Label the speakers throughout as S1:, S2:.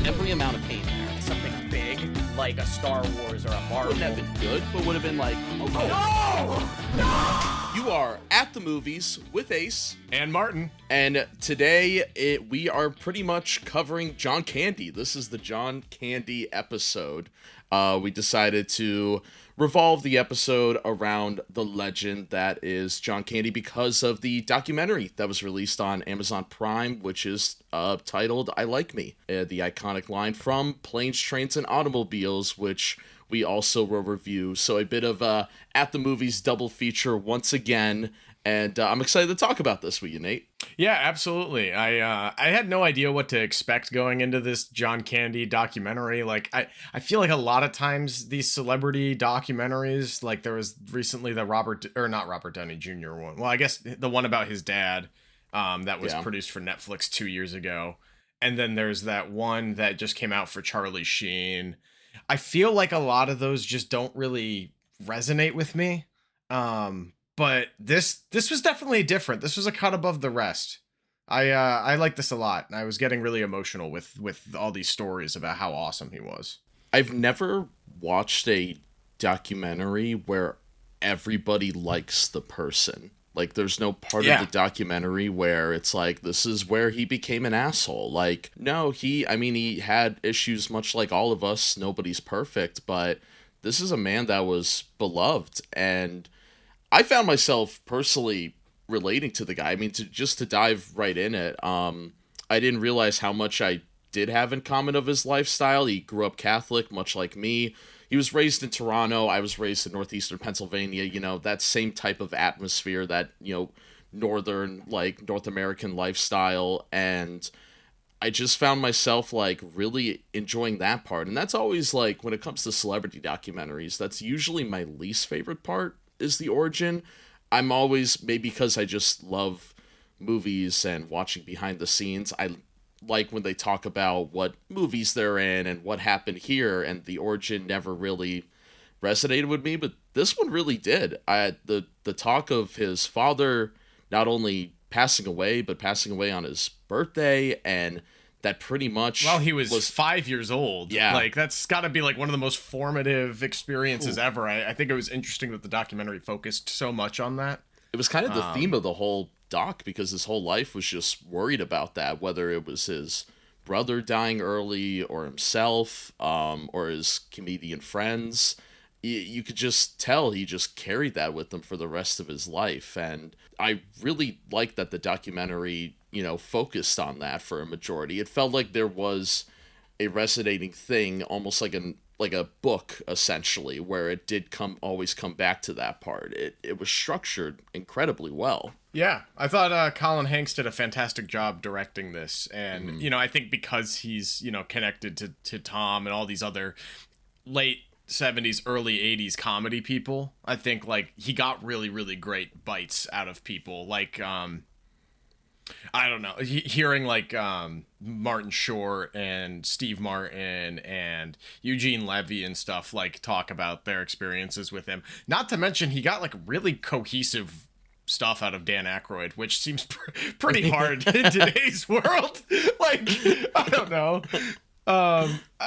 S1: every amount of pain there.
S2: Something big, like a Star Wars or a Marvel.
S1: Wouldn't have been good, but would have been like, oh,
S2: No! No!
S1: You are at the movies with Ace
S3: and Martin.
S1: And today we are pretty much covering John Candy. This is the John Candy episode. We decided to revolve the episode around the legend that is John Candy because of the documentary that was released on Amazon Prime, which is titled I Like Me. The iconic line from Planes, Trains, and Automobiles, which we also will review. So a bit of At the Movies double feature once again. And I'm excited to talk about this with you, Nate.
S3: Yeah, absolutely. I had no idea what to expect going into this John Candy documentary. Like, I feel like a lot of times these celebrity documentaries, like there was recently the not Robert Downey Jr. one. Well, I guess the one about his dad that was produced for Netflix 2 years ago. And then there's that one that just came out for Charlie Sheen. I feel like a lot of those just don't really resonate with me. But this was definitely different. This was a cut above the rest. I like this a lot. I was getting really emotional with all these stories about how awesome he was.
S1: I've never watched a documentary where everybody likes the person. Like, there's no part of the documentary where it's like, this is where he became an asshole. Like, no, he had issues much like all of us. Nobody's perfect, but this is a man that was beloved, and I found myself personally relating to the guy. I mean, to dive right in it, I didn't realize how much I did have in common of his lifestyle. He grew up Catholic, much like me. He was raised in Toronto. I was raised in northeastern Pennsylvania. You know, that same type of atmosphere, that, northern, like, North American lifestyle. And I just found myself, like, really enjoying that part. And that's always, like, when it comes to celebrity documentaries, that's usually my least favorite part, is the origin. I'm always, maybe because I just love movies and watching behind the scenes, I like when they talk about what movies they're in and what happened here, and the origin never really resonated with me, but this one really did. The talk of his father not only passing away, but passing away on his birthday, and that pretty much
S3: Well, he was 5 years old.
S1: Yeah.
S3: Like, that's got to be like one of the most formative experiences ever. I think it was interesting that the documentary focused so much on that.
S1: It was kind of the theme of the whole doc, because his whole life was just worried about that, whether it was his brother dying early or himself, or his comedian friends. You could just tell he just carried that with him for the rest of his life. And I really liked that the documentary, focused on that for a majority. It felt like there was a resonating thing, almost like a book, essentially, where it did always come back to that part. It was structured incredibly well.
S3: Yeah, I thought Colin Hanks did a fantastic job directing this. And, I think because he's, connected to Tom and all these other late 70s, early 80s comedy people, I think, like, he got really, really great bites out of people. Like, I don't know, hearing, like, Martin Short and Steve Martin and Eugene Levy and stuff, like, talk about their experiences with him. Not to mention, he got, like, really cohesive stuff out of Dan Aykroyd, which seems pretty hard in today's world. Like, I don't know.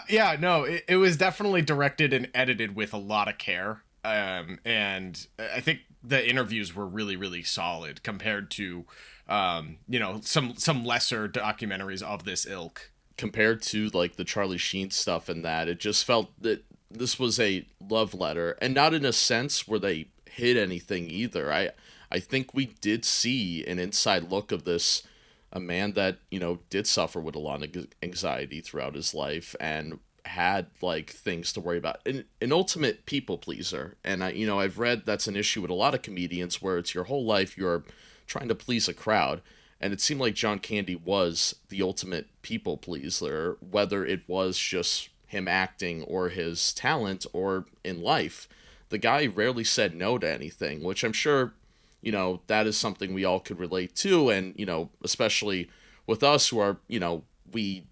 S3: Yeah, no, it was definitely directed and edited with a lot of care. And I think the interviews were really, really solid compared to, some lesser documentaries of this ilk.
S1: Compared to, like, the Charlie Sheen stuff and that, it just felt that this was a love letter, and not in a sense where they hid anything either. I think we did see an inside look of this, a man that, did suffer with a lot of anxiety throughout his life and had, like, things to worry about. An ultimate people pleaser. And I've read that's an issue with a lot of comedians, where it's your whole life you're trying to please a crowd. And it seemed like John Candy was the ultimate people pleaser, whether it was just him acting or his talent or in life. The guy rarely said no to anything, which I'm sure, that is something we all could relate to. And, especially with us who are, we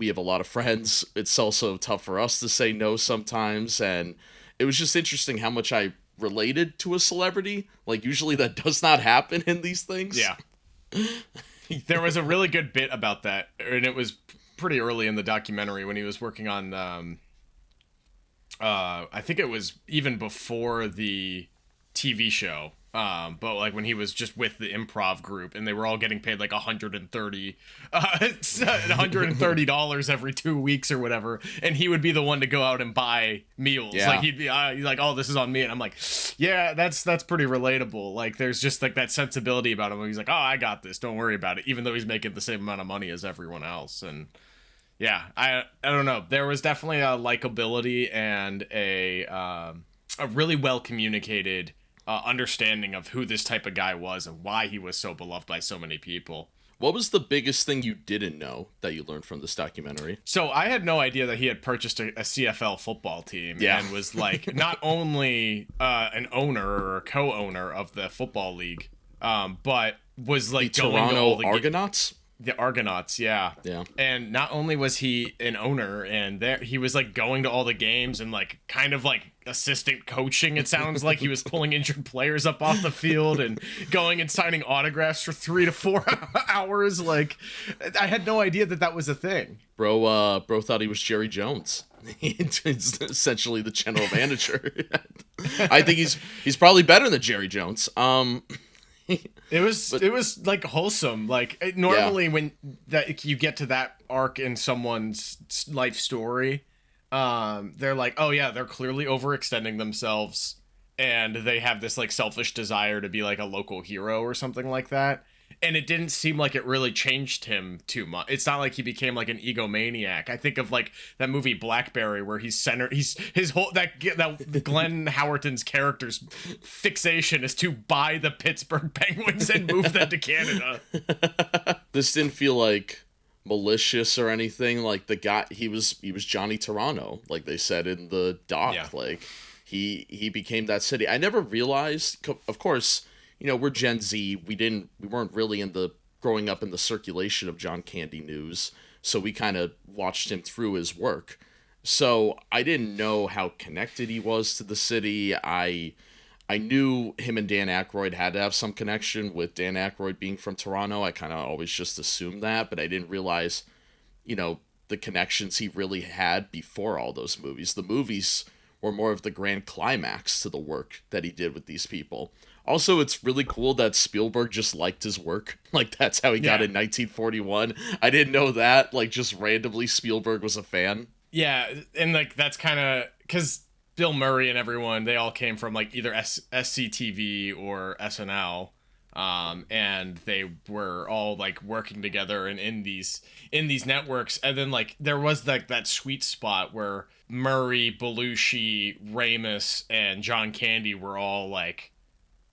S1: have a lot of friends. It's also tough for us to say no sometimes. And it was just interesting how much I related to a celebrity. Like, usually that does not happen in these things.
S3: Yeah. There was a really good bit about that, and it was pretty early in the documentary when he was working on I think it was even before the TV show. But like when he was just with the improv group and they were all getting paid like $130 every 2 weeks or whatever, and he would be the one to go out and buy meals.
S1: Yeah.
S3: Like he'd be like, oh, this is on me, and I'm like, yeah, that's pretty relatable. Like there's just like that sensibility about him. He's like, oh, I got this, don't worry about it, even though he's making the same amount of money as everyone else. And yeah, I don't know. There was definitely a likability and a really well communicated understanding of who this type of guy was and why he was so beloved by so many people.
S1: What was the biggest thing you didn't know that you learned from this documentary?
S3: So I had no idea that he had purchased a CFL football team and was like not only an owner or a co-owner of the football league, but was like
S1: the
S3: going
S1: Toronto
S3: to all the
S1: Argonauts?
S3: The Argonauts, yeah.
S1: Yeah.
S3: And not only was he an owner, and there he was like going to all the games and like kind of like assistant coaching. It sounds like he was pulling injured players up off the field and going and signing autographs for 3 to 4 hours. Like, I had no idea that was a thing.
S1: Bro thought he was Jerry Jones. He's essentially the general manager. I think he's probably better than Jerry Jones.
S3: It was like wholesome. Like normally when that you get to that arc in someone's life story, they're like, oh yeah, they're clearly overextending themselves and they have this like selfish desire to be like a local hero or something like that. And it didn't seem like it really changed him too much. It's not like he became like an egomaniac. I think of like that movie Blackberry where he's his whole that Glenn Howerton's character's fixation is to buy the Pittsburgh Penguins and move them to Canada.
S1: This didn't feel like malicious or anything. Like the guy, he was Johnny Toronto, like they said in the doc.
S3: Yeah.
S1: Like he became that city. I never realized, of course, you know, we're Gen Z. We weren't really growing up in the circulation of John Candy news, so we kind of watched him through his work. So I didn't know how connected he was to the city. I knew him and Dan Aykroyd had to have some connection, with Dan Aykroyd being from Toronto. I kind of always just assumed that, but I didn't realize, you know, the connections he really had before all those movies. The movies were more of the grand climax to the work that he did with these people. Also, it's really cool that Spielberg just liked his work. Like, that's how he got in 1941. I didn't know that. Like, just randomly, Spielberg was a fan.
S3: Yeah, and like that's kind of because Bill Murray and everyone, they all came from like either SCTV or SNL, and they were all like working together and in these networks. And then like there was like that sweet spot where Murray, Belushi, Ramis, and John Candy were all like,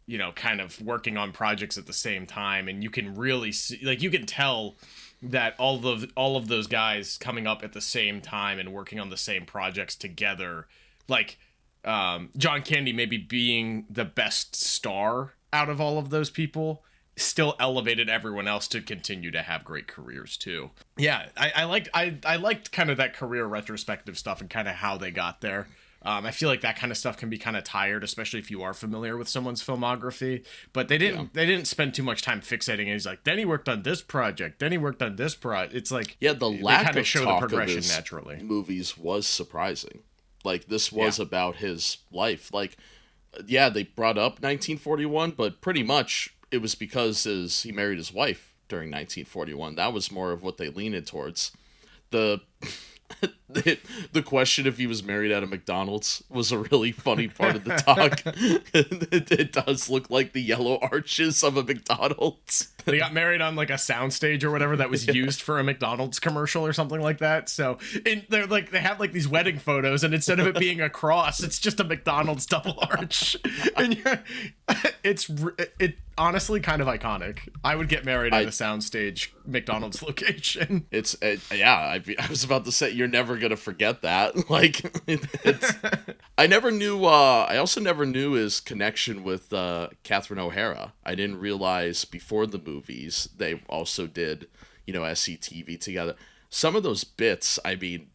S3: you know, kind of working on projects at the same time, and you can really see, like, you can tell that all of those guys coming up at the same time and working on the same projects together, like John Candy maybe being the best star out of all of those people, still elevated everyone else to continue to have great careers too. Yeah, I liked kind of that career retrospective stuff and kind of how they got there. I feel like that kind of stuff can be kind of tired, especially if you are familiar with someone's filmography. But they didn't spend too much time fixating it. He's like, then he worked on this project, then he worked on this project. It's like,
S1: yeah, the lack
S3: kind
S1: of
S3: show
S1: talk
S3: the progression
S1: of his
S3: naturally.
S1: Movies was surprising. Like, this was about his life. Like, yeah, they brought up 1941, but pretty much it was because he married his wife during 1941. That was more of what they leaned towards. The question if he was married at a McDonald's was a really funny part of the talk. It does look like the yellow arches of a McDonald's.
S3: They got married on like a soundstage or whatever that was used for a McDonald's commercial or something like that. So they're like, they have like these wedding photos, and instead of it being a cross, it's just a McDonald's double arch. And it's honestly kind of iconic. I would get married at a soundstage McDonald's location.
S1: It's yeah. I was about to say, you're never gonna forget that. Like, I never knew. I also never knew his connection with Catherine O'Hara. I didn't realize before the movies they also did, you know, SCTV together. Some of those bits, I mean,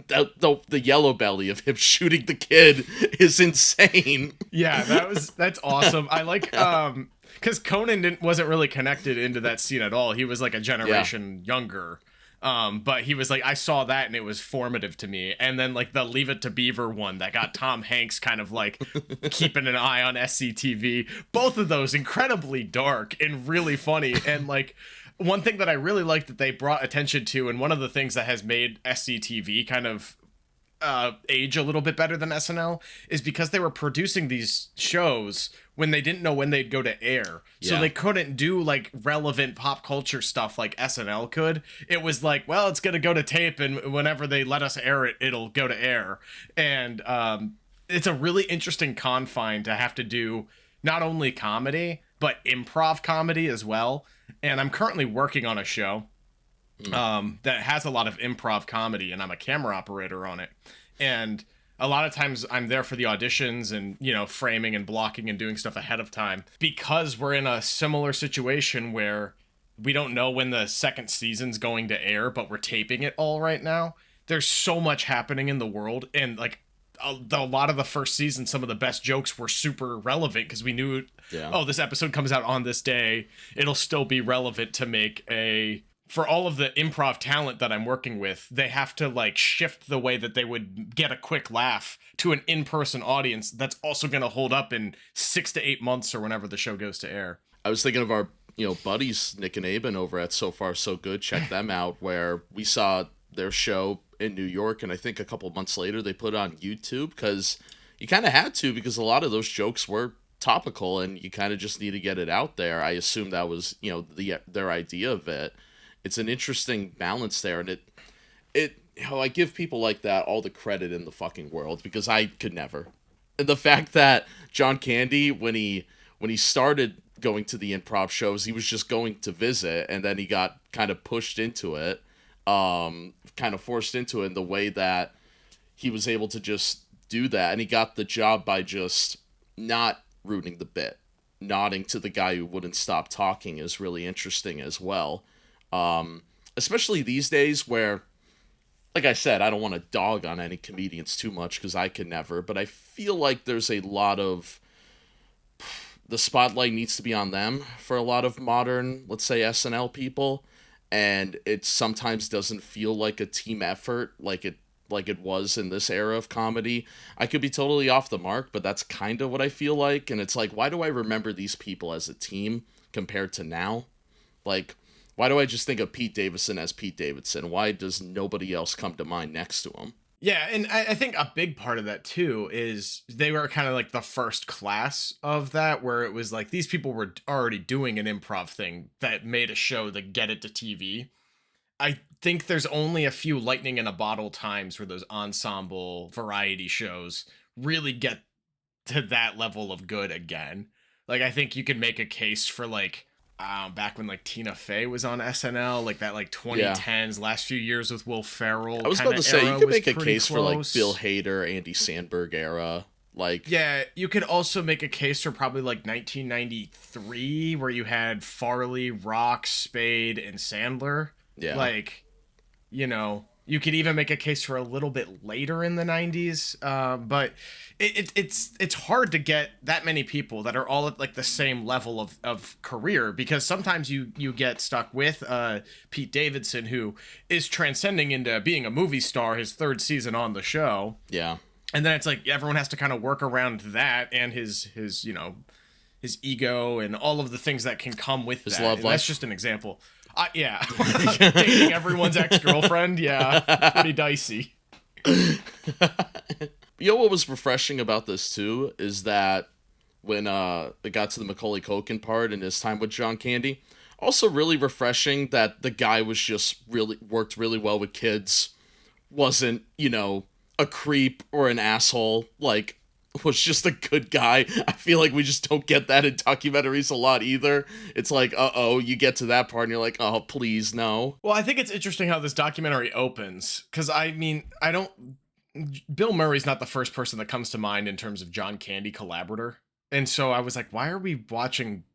S1: the yellow belly of him shooting the kid is insane.
S3: Yeah, that's awesome. I like because Conan wasn't really connected into that scene at all. He was like a generation younger. But he was like, I saw that and it was formative to me. And then like the Leave It to Beaver one that got Tom Hanks kind of like keeping an eye on SCTV. Both of those incredibly dark and really funny. And like one thing that I really liked that they brought attention to, and one of the things that has made SCTV kind of age a little bit better than SNL, is because they were producing these shows when they didn't know when they'd go to air. So they couldn't do like relevant pop culture stuff like SNL could. It was like, well, it's going to go to tape, and whenever they let us air it, it'll go to air. And it's a really interesting confine to have to do not only comedy, but improv comedy as well. And I'm currently working on a show that has a lot of improv comedy, and I'm a camera operator on it. And a lot of times I'm there for the auditions and, you know, framing and blocking and doing stuff ahead of time, because we're in a similar situation where we don't know when the second season's going to air, but we're taping it all right now. There's so much happening in the world, and like a lot of the first season, some of the best jokes were super relevant because we knew, oh, this episode comes out on this day. It'll still be relevant to make a... For all of the improv talent that I'm working with, they have to like shift the way that they would get a quick laugh to an in-person audience that's also going to hold up in 6 to 8 months or whenever the show goes to air.
S1: I was thinking of our, buddies, Nick and Aben over at So Far So Good. Check them out, where we saw their show in New York, and I think a couple months later they put it on YouTube, because you kind of had to, because a lot of those jokes were topical and you kind of just need to get it out there. I assume that was, their idea of it. It's an interesting balance there, and I give people like that all the credit in the fucking world, because I could never. And the fact that John Candy, when he started going to the improv shows, he was just going to visit, and then he got kind of pushed into it, kind of forced into it, in the way that he was able to just do that, and he got the job by just not ruining the bit. Nodding to the guy who wouldn't stop talking is really interesting as well. Especially these days where, like I said, I don't want to dog on any comedians too much, because I could never, but I feel like there's a lot of... The spotlight needs to be on them for a lot of modern, let's say, SNL people, and it sometimes doesn't feel like a team effort like it was in this era of comedy. I could be totally off the mark, but that's kind of what I feel like, and it's like, why do I remember these people as a team compared to now? Like... Why do I just think of Pete Davidson as Pete Davidson? Why does nobody else come to mind next to him?
S3: Yeah, and I think a big part of that, too, is they were kind of like the first class of that, where it was like these people were already doing an improv thing that made a show to get it to TV. I think there's only a few lightning in a bottle times where those ensemble variety shows really get to that level of good again. Like, I think you could make a case for, like, back when like Tina Fey was on SNL, like that like 2010s, last few years with Will Ferrell.
S1: I was about to say, you could make a case for like Bill Hader, Andy Samberg era. Like,
S3: yeah, you could also make a case for probably like 1993, where you had Farley, Rock, Spade, and Sandler.
S1: Yeah,
S3: like, you could even make a case for a little bit later in the 90s, but it's hard to get that many people that are all at like the same level of career, because sometimes you get stuck with Pete Davidson, who is transcending into being a movie star his third season on the show.
S1: Yeah.
S3: And then it's like everyone has to kind of work around that and his ego and all of the things that can come with
S1: his
S3: that.
S1: love life.
S3: That's just an example. Yeah. Dating everyone's ex-girlfriend, yeah, pretty dicey.
S1: What was refreshing about this too is that when it got to the Macaulay Culkin part and his time with John Candy, also really refreshing that the guy was just worked really well with kids, wasn't, a creep or an asshole, like, was just a good guy. I feel like we just don't get that in documentaries a lot either. It's like, you get to that part and you're like, oh, please, no.
S3: Well, I think it's interesting how this documentary opens, because Bill Murray's not the first person that comes to mind in terms of John Candy collaborator. And so I was like, why are we watching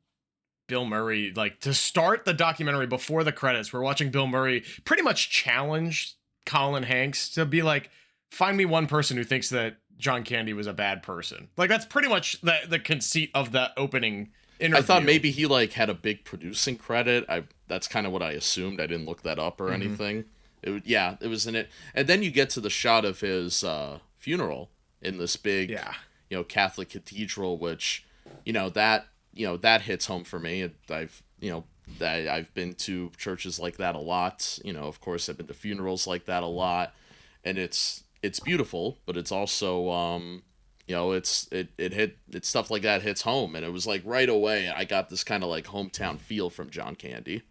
S3: Bill Murray, like, to start the documentary before the credits, we're watching Bill Murray pretty much challenge Colin Hanks to be like, find me one person who thinks that John Candy was a bad person. Like, that's pretty much the conceit of the opening interview.
S1: I thought maybe he like had a big producing credit. that's kind of what I assumed. I didn't look that up or
S3: Mm-hmm.
S1: anything. Yeah, it was in it. And then you get to the shot of his funeral in this big,
S3: Yeah.
S1: Catholic cathedral, which, that hits home for me. I've been to churches like that a lot. Of course, I've been to funerals like that a lot, and it's beautiful, but it's also it's stuff like that hits home, and it was like right away I got this kind of like hometown feel from John Candy.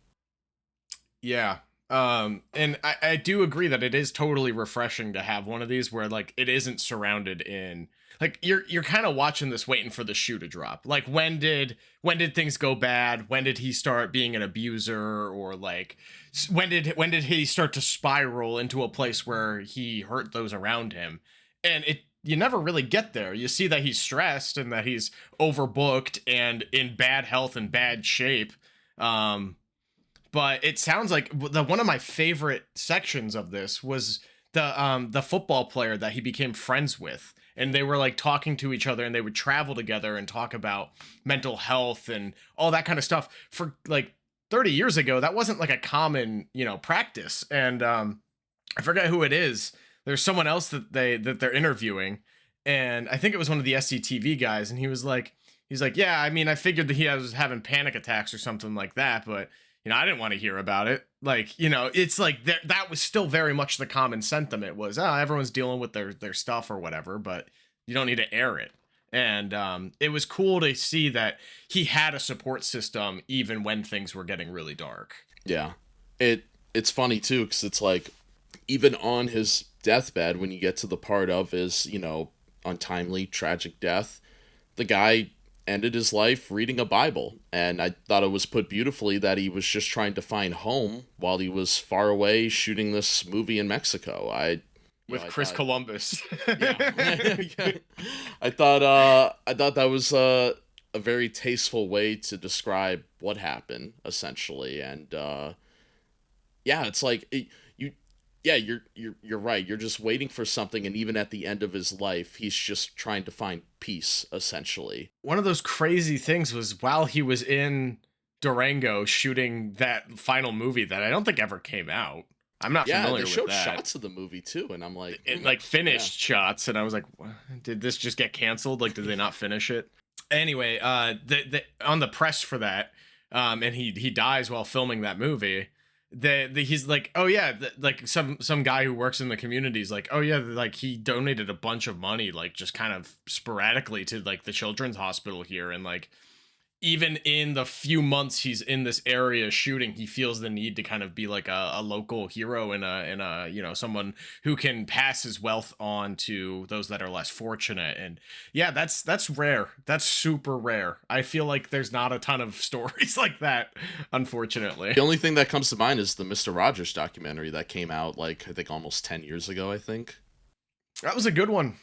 S3: Yeah. And I do agree that it is totally refreshing to have one of these where like it isn't surrounded in like you're kind of watching this waiting for the shoe to drop. Like when did things go bad? When did he start being an abuser, or like when did he start to spiral into a place where he hurt those around him? And you never really get there. You see that he's stressed and that he's overbooked and in bad health and bad shape. But it sounds like one of my favorite sections of this was the football player that he became friends with, and they were like talking to each other, and they would travel together and talk about mental health and all that kind of stuff. For like 30 years ago, that wasn't like a common practice. And I forget who it is. There's someone else that they're interviewing, and I think it was one of the SCTV guys, and he's like, yeah, I mean, I figured that he was having panic attacks or something like that, but I didn't want to hear about it. Like, it's like that was still very much the common sentiment was, everyone's dealing with their stuff or whatever, but you don't need to air it. And it was cool to see that he had a support system even when things were getting really dark.
S1: Yeah. It's funny too, because it's like, even on his deathbed, when you get to the part of his, untimely, tragic death, the guy ended his life reading a Bible. And I thought it was put beautifully that he was just trying to find home while he was far away shooting this movie in Mexico.
S3: With Chris Columbus.
S1: Yeah. I thought that was a very tasteful way to describe what happened, essentially. And it's like you're right. You're just waiting for something, and even at the end of his life, he's just trying to find peace, essentially.
S3: One of those crazy things was while he was in Durango shooting that final movie that I don't think ever came out. I'm not familiar with that.
S1: Yeah, they showed shots of the movie too, and I'm like,
S3: like finished shots, and I was like, did this just get canceled? Like, did they not finish it? Anyway, on the press for that, and he dies while filming that movie. He's like, oh yeah, like some guy who works in the community is like, oh yeah, like he donated a bunch of money, like just kind of sporadically to like the children's hospital here, and like even in the few months he's in this area shooting, he feels the need to kind of be like a local hero and a someone who can pass his wealth on to those that are less fortunate. And yeah, that's rare. That's super rare. I feel like there's not a ton of stories like that, unfortunately.
S1: The only thing that comes to mind is the Mr. Rogers documentary that came out like I think almost 10 years ago, I think.
S3: That was a good one.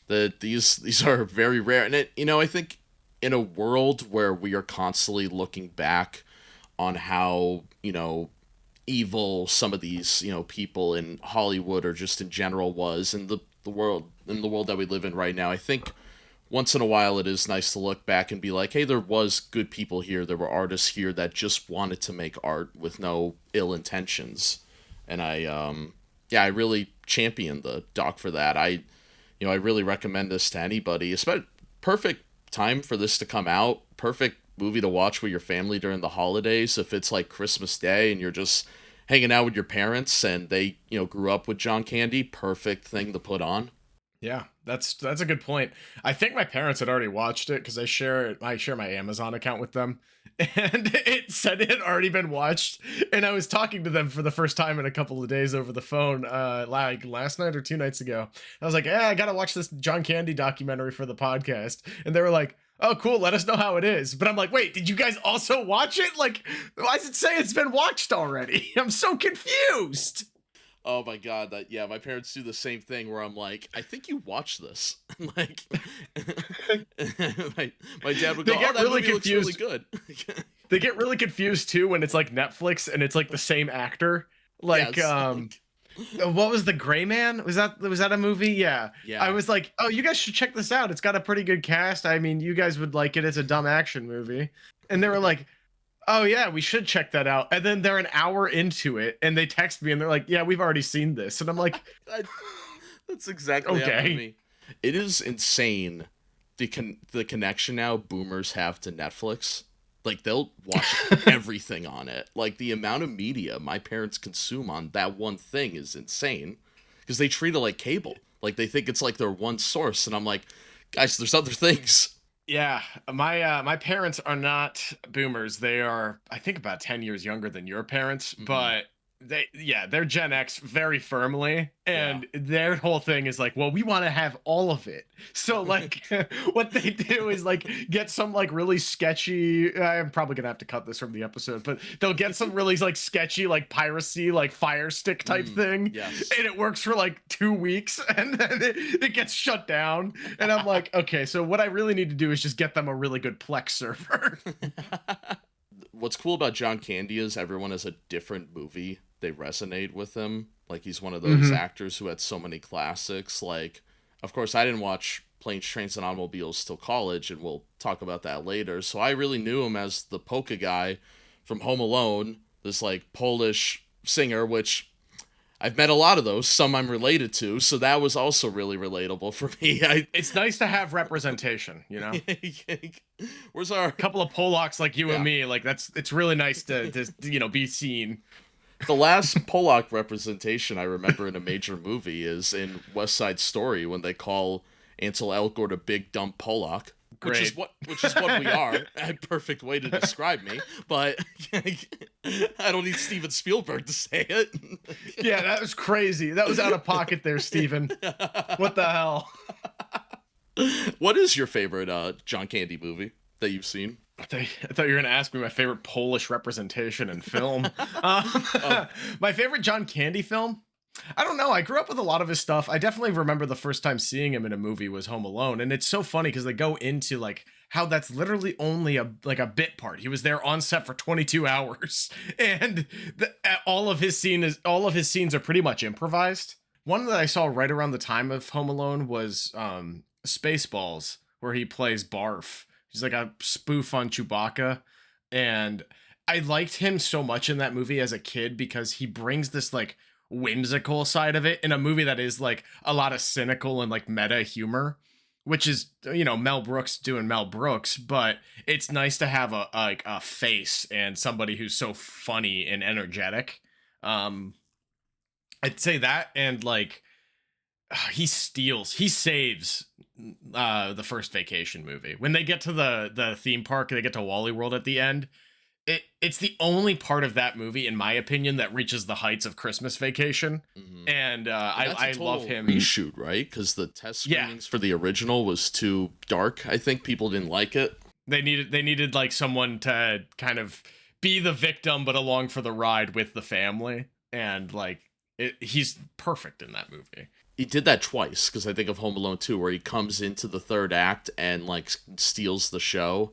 S1: These are very rare, and I think in a world where we are constantly looking back on how, evil some of these, people in Hollywood or just in general was in the world that we live in right now, I think once in a while it is nice to look back and be like, hey, there was good people here. There were artists here that just wanted to make art with no ill intentions. And I really champion the doc for that. I really recommend this to anybody. Especially perfect time for this to come out. Perfect movie to watch with your family during the holidays. If it's like Christmas Day and you're just hanging out with your parents and they, grew up with John Candy, perfect thing to put on.
S3: Yeah, that's a good point. I think my parents had already watched it because I share my Amazon account with them, and it said it had already been watched. And I was talking to them for the first time in a couple of days over the phone, like last night or 2 nights ago. I was like, I gotta watch this John Candy documentary for the podcast, and they were like, oh, cool, let us know how it is. But I'm like, wait, did you guys also watch it? Like, why does it say it's been watched already? I'm so confused.
S1: Oh my god, my parents do the same thing where I'm like, I think you watched this. Like, my dad would go, that really movie looks really good.
S3: They get really confused too when it's like Netflix and it's like the same actor. Like, what was The Gray Man? Was that a movie? Yeah. I was like, oh, you guys should check this out. It's got a pretty good cast. I mean, you guys would like it. It's a dumb action movie. And they were like, oh yeah, we should check that out. And then they're an hour into it and they text me and they're like, yeah, we've already seen this. And I'm like,
S1: I, that's exactly happened to
S3: okay.
S1: me. It is insane the connection now boomers have to Netflix. Like they'll watch everything on it. Like the amount of media my parents consume on that one thing is insane because they treat it like cable. Like they think it's like their one source, and I'm like, guys, there's other things.
S3: Yeah, my parents are not boomers. They are, I think, about 10 years younger than your parents,
S1: Mm-hmm.
S3: but they're Gen X very firmly,
S1: Yeah.
S3: and their whole thing is like, well, we want to have all of it. So like, what they do is like get some like really sketchy. I'm probably gonna have to cut this from the episode, but they'll get some really like sketchy like piracy like Fire Stick type thing,
S1: Yes.
S3: and it works for like 2 weeks, and then it gets shut down. And I'm like, okay, so what I really need to do is just get them a really good Plex server.
S1: What's cool about John Candy is everyone has a different movie they resonate with him. Like he's one of those
S3: Hmm.
S1: actors who had so many classics. Like, of course, I didn't watch Planes, Trains, and Automobiles till college, and we'll talk about that later. So I really knew him as the polka guy from Home Alone, this like Polish singer, which I've met a lot of those. Some I'm related to, so that was also really relatable for me. I
S3: It's nice to have representation, you know.
S1: where's our
S3: Couple of Polacks like you
S1: yeah.
S3: and me, like it's really nice to be seen.
S1: The last Polak representation I remember in a major movie is in West Side Story when they call Ansel Elgort a big dumb Polak,
S3: Great.
S1: which is what we are. A perfect way to describe me, but I don't need Steven Spielberg to say it.
S3: Yeah, that was crazy. That was out of pocket there, Steven. What the hell?
S1: What is your favorite John Candy movie that you've seen?
S3: I thought you were gonna ask me my favorite Polish representation in film.
S1: Oh,
S3: My favorite John Candy film. I don't know. I grew up with a lot of his stuff. I definitely remember the first time seeing him in a movie was Home Alone, and it's so funny because they go into like how that's literally only a bit part. He was there on set for 22 hours, and all of his scenes are pretty much improvised. One that I saw right around the time of Home Alone was Spaceballs, where he plays Barf. He's like a spoof on Chewbacca, and I liked him so much in that movie as a kid because he brings this like whimsical side of it in a movie that is like a lot of cynical and like meta humor, which is Mel Brooks doing Mel Brooks, but it's nice to have a face and somebody who's so funny and energetic. um I'd say that, and like he saves the first Vacation movie when they get to the theme park. They get to Wally World at the end. It's the only part of that movie, in my opinion, that reaches the heights of Christmas Vacation,
S1: mhm.
S3: and
S1: And that's a
S3: I
S1: total
S3: love him.
S1: reshoot, right? Because the test
S3: Yeah,
S1: screenings for the original was too dark. I think people didn't like it.
S3: they needed like someone to kind of be the victim, but along for the ride with the family, and like he's perfect in that movie.
S1: He did that twice because I think of Home Alone 2 where he comes into the third act and like steals the show.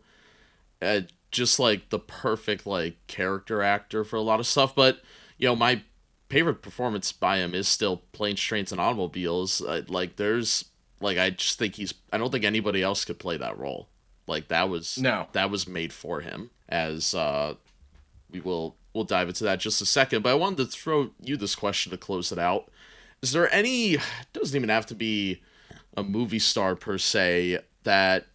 S1: Just like the perfect like character actor for a lot of stuff. But my favorite performance by him is still Planes, Trains, and Automobiles. Like there's like I just think I don't think anybody else could play that role. Like
S3: No.
S1: that was made for him. As we'll dive into that in just a second. But I wanted to throw you this question to close it out. Is there any? It doesn't even have to be a movie star per se that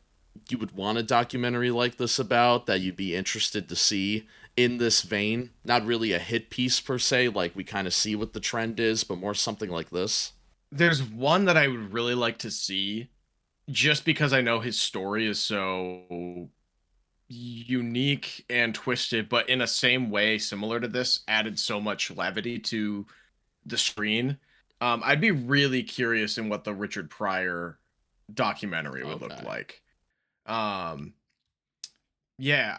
S1: you would want a documentary like this about, that you'd be interested to see in this vein? Not really a hit piece per se, like we kind of see what the trend is, but more something like this.
S3: There's one that I would really like to see, just because I know his story is so unique and twisted, but in a same way similar to this, added so much levity to the screen. I'd be really curious in what the Richard Pryor documentary would look
S1: Okay.
S3: like. Um, yeah,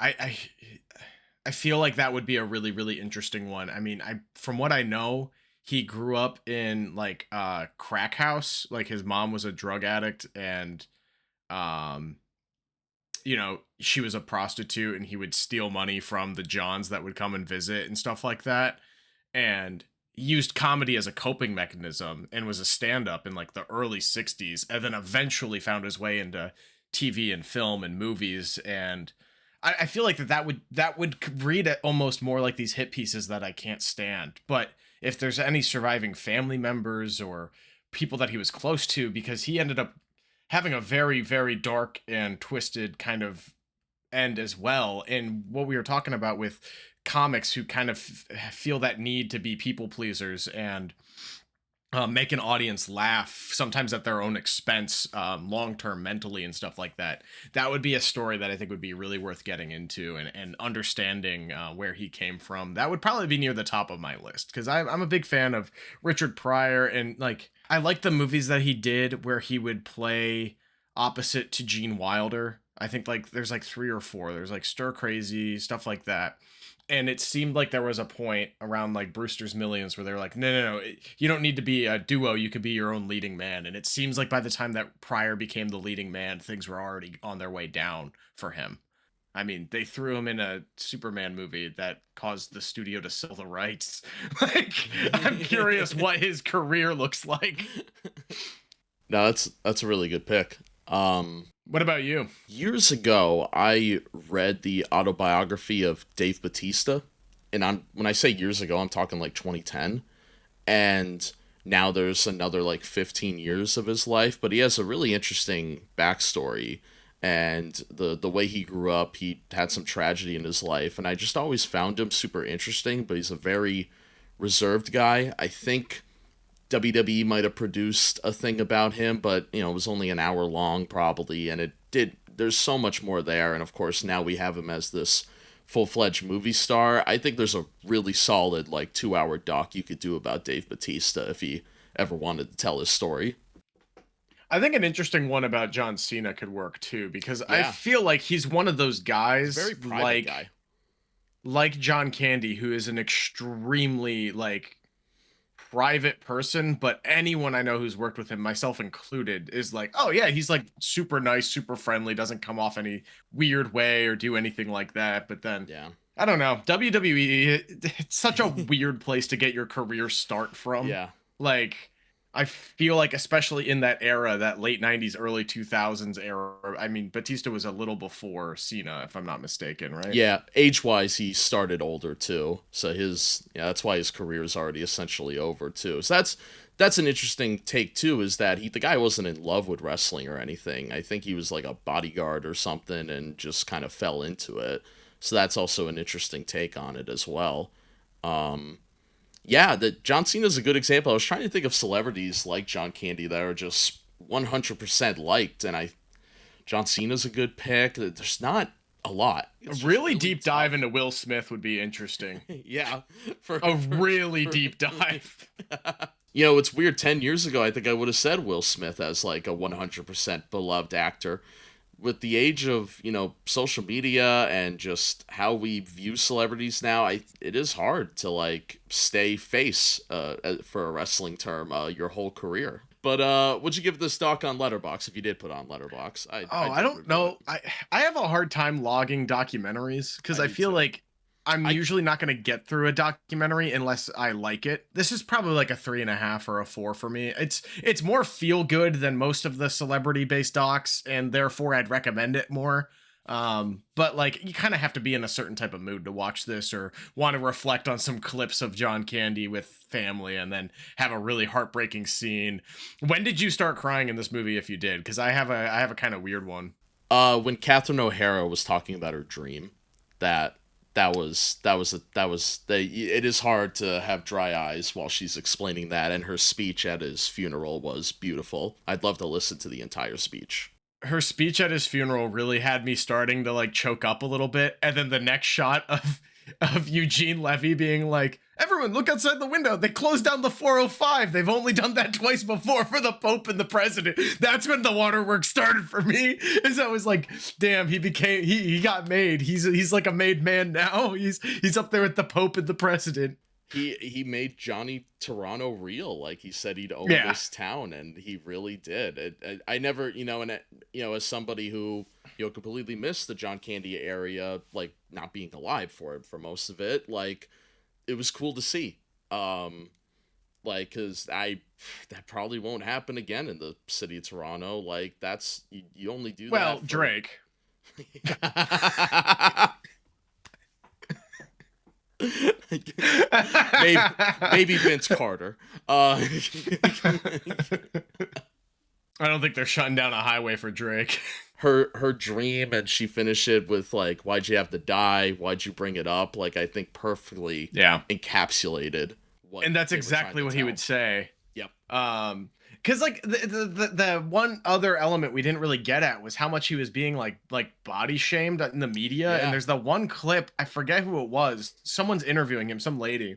S3: I feel like that would be a really really interesting one. I mean, I from what I know, he grew up in like crack house. Like his mom was a drug addict, and um she was a prostitute, and he would steal money from the Johns that would come and visit and stuff like that, and used comedy as a coping mechanism, and was a stand-up in like the early 60s, and then eventually found his way into TV and film and movies. And I feel like that would read it almost more like these hit pieces that I can't stand. But if there's any surviving family members or people that he was close to, because he ended up having a very, very dark and twisted kind of end as well. And what we were talking about with comics who kind of feel that need to be people pleasers and make an audience laugh, sometimes at their own expense, long term mentally and stuff like that. That would be a story that I think would be really worth getting into and understanding where he came from. That would probably be near the top of my list because I'm a big fan of Richard Pryor, and like I like the movies that he did where he would play opposite to Gene Wilder. I think like there's like three or four. There's like Stir Crazy, stuff like that. And it seemed like there was a point around like Brewster's Millions where they're like, no, you don't need to be a duo. You could be your own leading man. And it seems like by the time that Pryor became the leading man, things were already on their way down for him. I mean, they threw him in a Superman movie that caused the studio to sell the rights. Like, I'm curious what his career looks like.
S1: No, that's a really good pick.
S3: What about you?
S1: Years ago, I read the autobiography of Dave Bautista, and when I say years ago, I'm talking like 2010, and now there's another like 15 years of his life, but he has a really interesting backstory, and the way he grew up, he had some tragedy in his life, and I just always found him super interesting, but he's a very reserved guy. I think WWE might have produced a thing about him, but it was only an hour long probably, and it did. There's so much more there, and of course now we have him as this full-fledged movie star. I think there's a really solid like 2-hour doc you could do about Dave Bautista if he ever wanted to tell his story.
S3: I think an interesting one about John Cena could work too, because I
S1: Yeah.
S3: feel like he's one of those guys,
S1: Very private guy.
S3: like John Candy, who is an extremely like private person, but anyone I know who's worked with him, myself included, is like, oh yeah, he's like super nice, super friendly, doesn't come off any weird way or do anything like that. But then,
S1: Yeah.
S3: I don't know, WWE, it's such a weird place to get your career start from.
S1: Yeah.
S3: Like, I feel like, especially in that era, that late 90s, early 2000s era, I mean, Batista was a little before Cena, if I'm not mistaken, right?
S1: Yeah, age-wise, he started older too, so that's why his career is already essentially over too. So that's an interesting take too, is that the guy wasn't in love with wrestling or anything. I think he was like a bodyguard or something and just kind of fell into it. So that's also an interesting take on it as well. Yeah, John Cena's a good example. I was trying to think of celebrities like John Candy that are just 100% liked, and John Cena's a good pick. There's not a lot.
S3: A really deep dive into Will Smith would be interesting.
S1: Yeah.
S3: Really deep dive.
S1: It's weird. 10 years ago, I think I would have said Will Smith as like a 100% beloved actor. With the age of, social media and just how we view celebrities now, it is hard to like stay face, for a wrestling term, your whole career. But would you give this doc on Letterboxd if you did put on Letterboxd?
S3: I don't know. I have a hard time logging documentaries because I feel like I'm usually not going to get through a documentary unless I like it. This is probably like a 3.5 or a 4 for me. It's more feel good than most of the celebrity based docs, and therefore I'd recommend it more. But like you kind of have to be in a certain type of mood to watch this, or want to reflect on some clips of John Candy with family, and then have a really heartbreaking scene. When did you start crying in this movie, if you did? Because I have a kind of weird one.
S1: When Catherine O'Hara was talking about her dream, it is hard to have dry eyes while she's explaining that, and her speech at his funeral was beautiful. I'd love to listen to the entire speech.
S3: Her speech at his funeral really had me starting to like choke up a little bit, and then the next shot of Eugene Levy being like, everyone look outside the window, they closed down the 405, they've only done that twice before for the Pope and the President. That's when the waterworks started for me, is I was like, damn, he got made. He's like a made man now. He's up there with the Pope and the President.
S1: He made Johnny Toronto real. Like, he said he'd own this town, and he really did. I never, as somebody who, completely missed the John Candy area, like, not being alive for most of it, like, it was cool to see. Because that probably won't happen again in the city of Toronto. Like, you only do that.
S3: Well, Drake.
S1: maybe, maybe Vince Carter.
S3: I don't think they're shutting down a highway for Drake.
S1: Her dream, and she finished it with like, "Why'd you have to die? Why'd you bring it up?" Like, I think perfectly encapsulated what.
S3: And that's
S1: they were
S3: exactly
S1: trying to
S3: what he
S1: tell.
S3: would say.
S1: Yep.
S3: Because like the one other element we didn't really get at was how much he was being like body shamed in the media.
S1: Yeah.
S3: And there's the one clip, I forget who it was. Someone's interviewing him, some lady.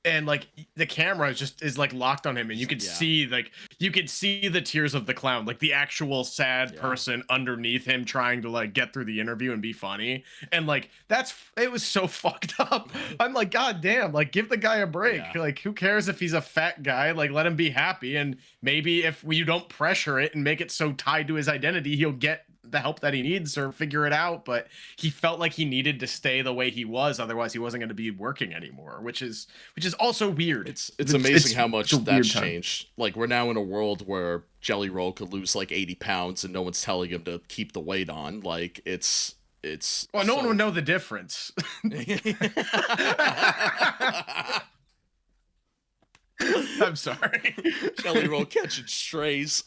S3: And like the camera is like locked on him, and you could see the tears of the clown, like the actual sad person underneath him trying to like get through the interview and be funny. And like it was so fucked up. I'm like, God damn, like give the guy a break. Like who cares if he's a fat guy? Like let him be happy, and maybe if you don't pressure it and make it so tied to his identity, he'll get the help that he needs or figure it out. But he felt like he needed to stay the way he was, otherwise he wasn't going to be working anymore, which is also weird.
S1: It's amazing how much that's changed. Like, we're now in a world where Jelly Roll could lose like 80 pounds and no one's telling him to keep the weight on. Like, it's
S3: well, no one would know the difference. I'm sorry.
S1: Jelly Roll catching strays.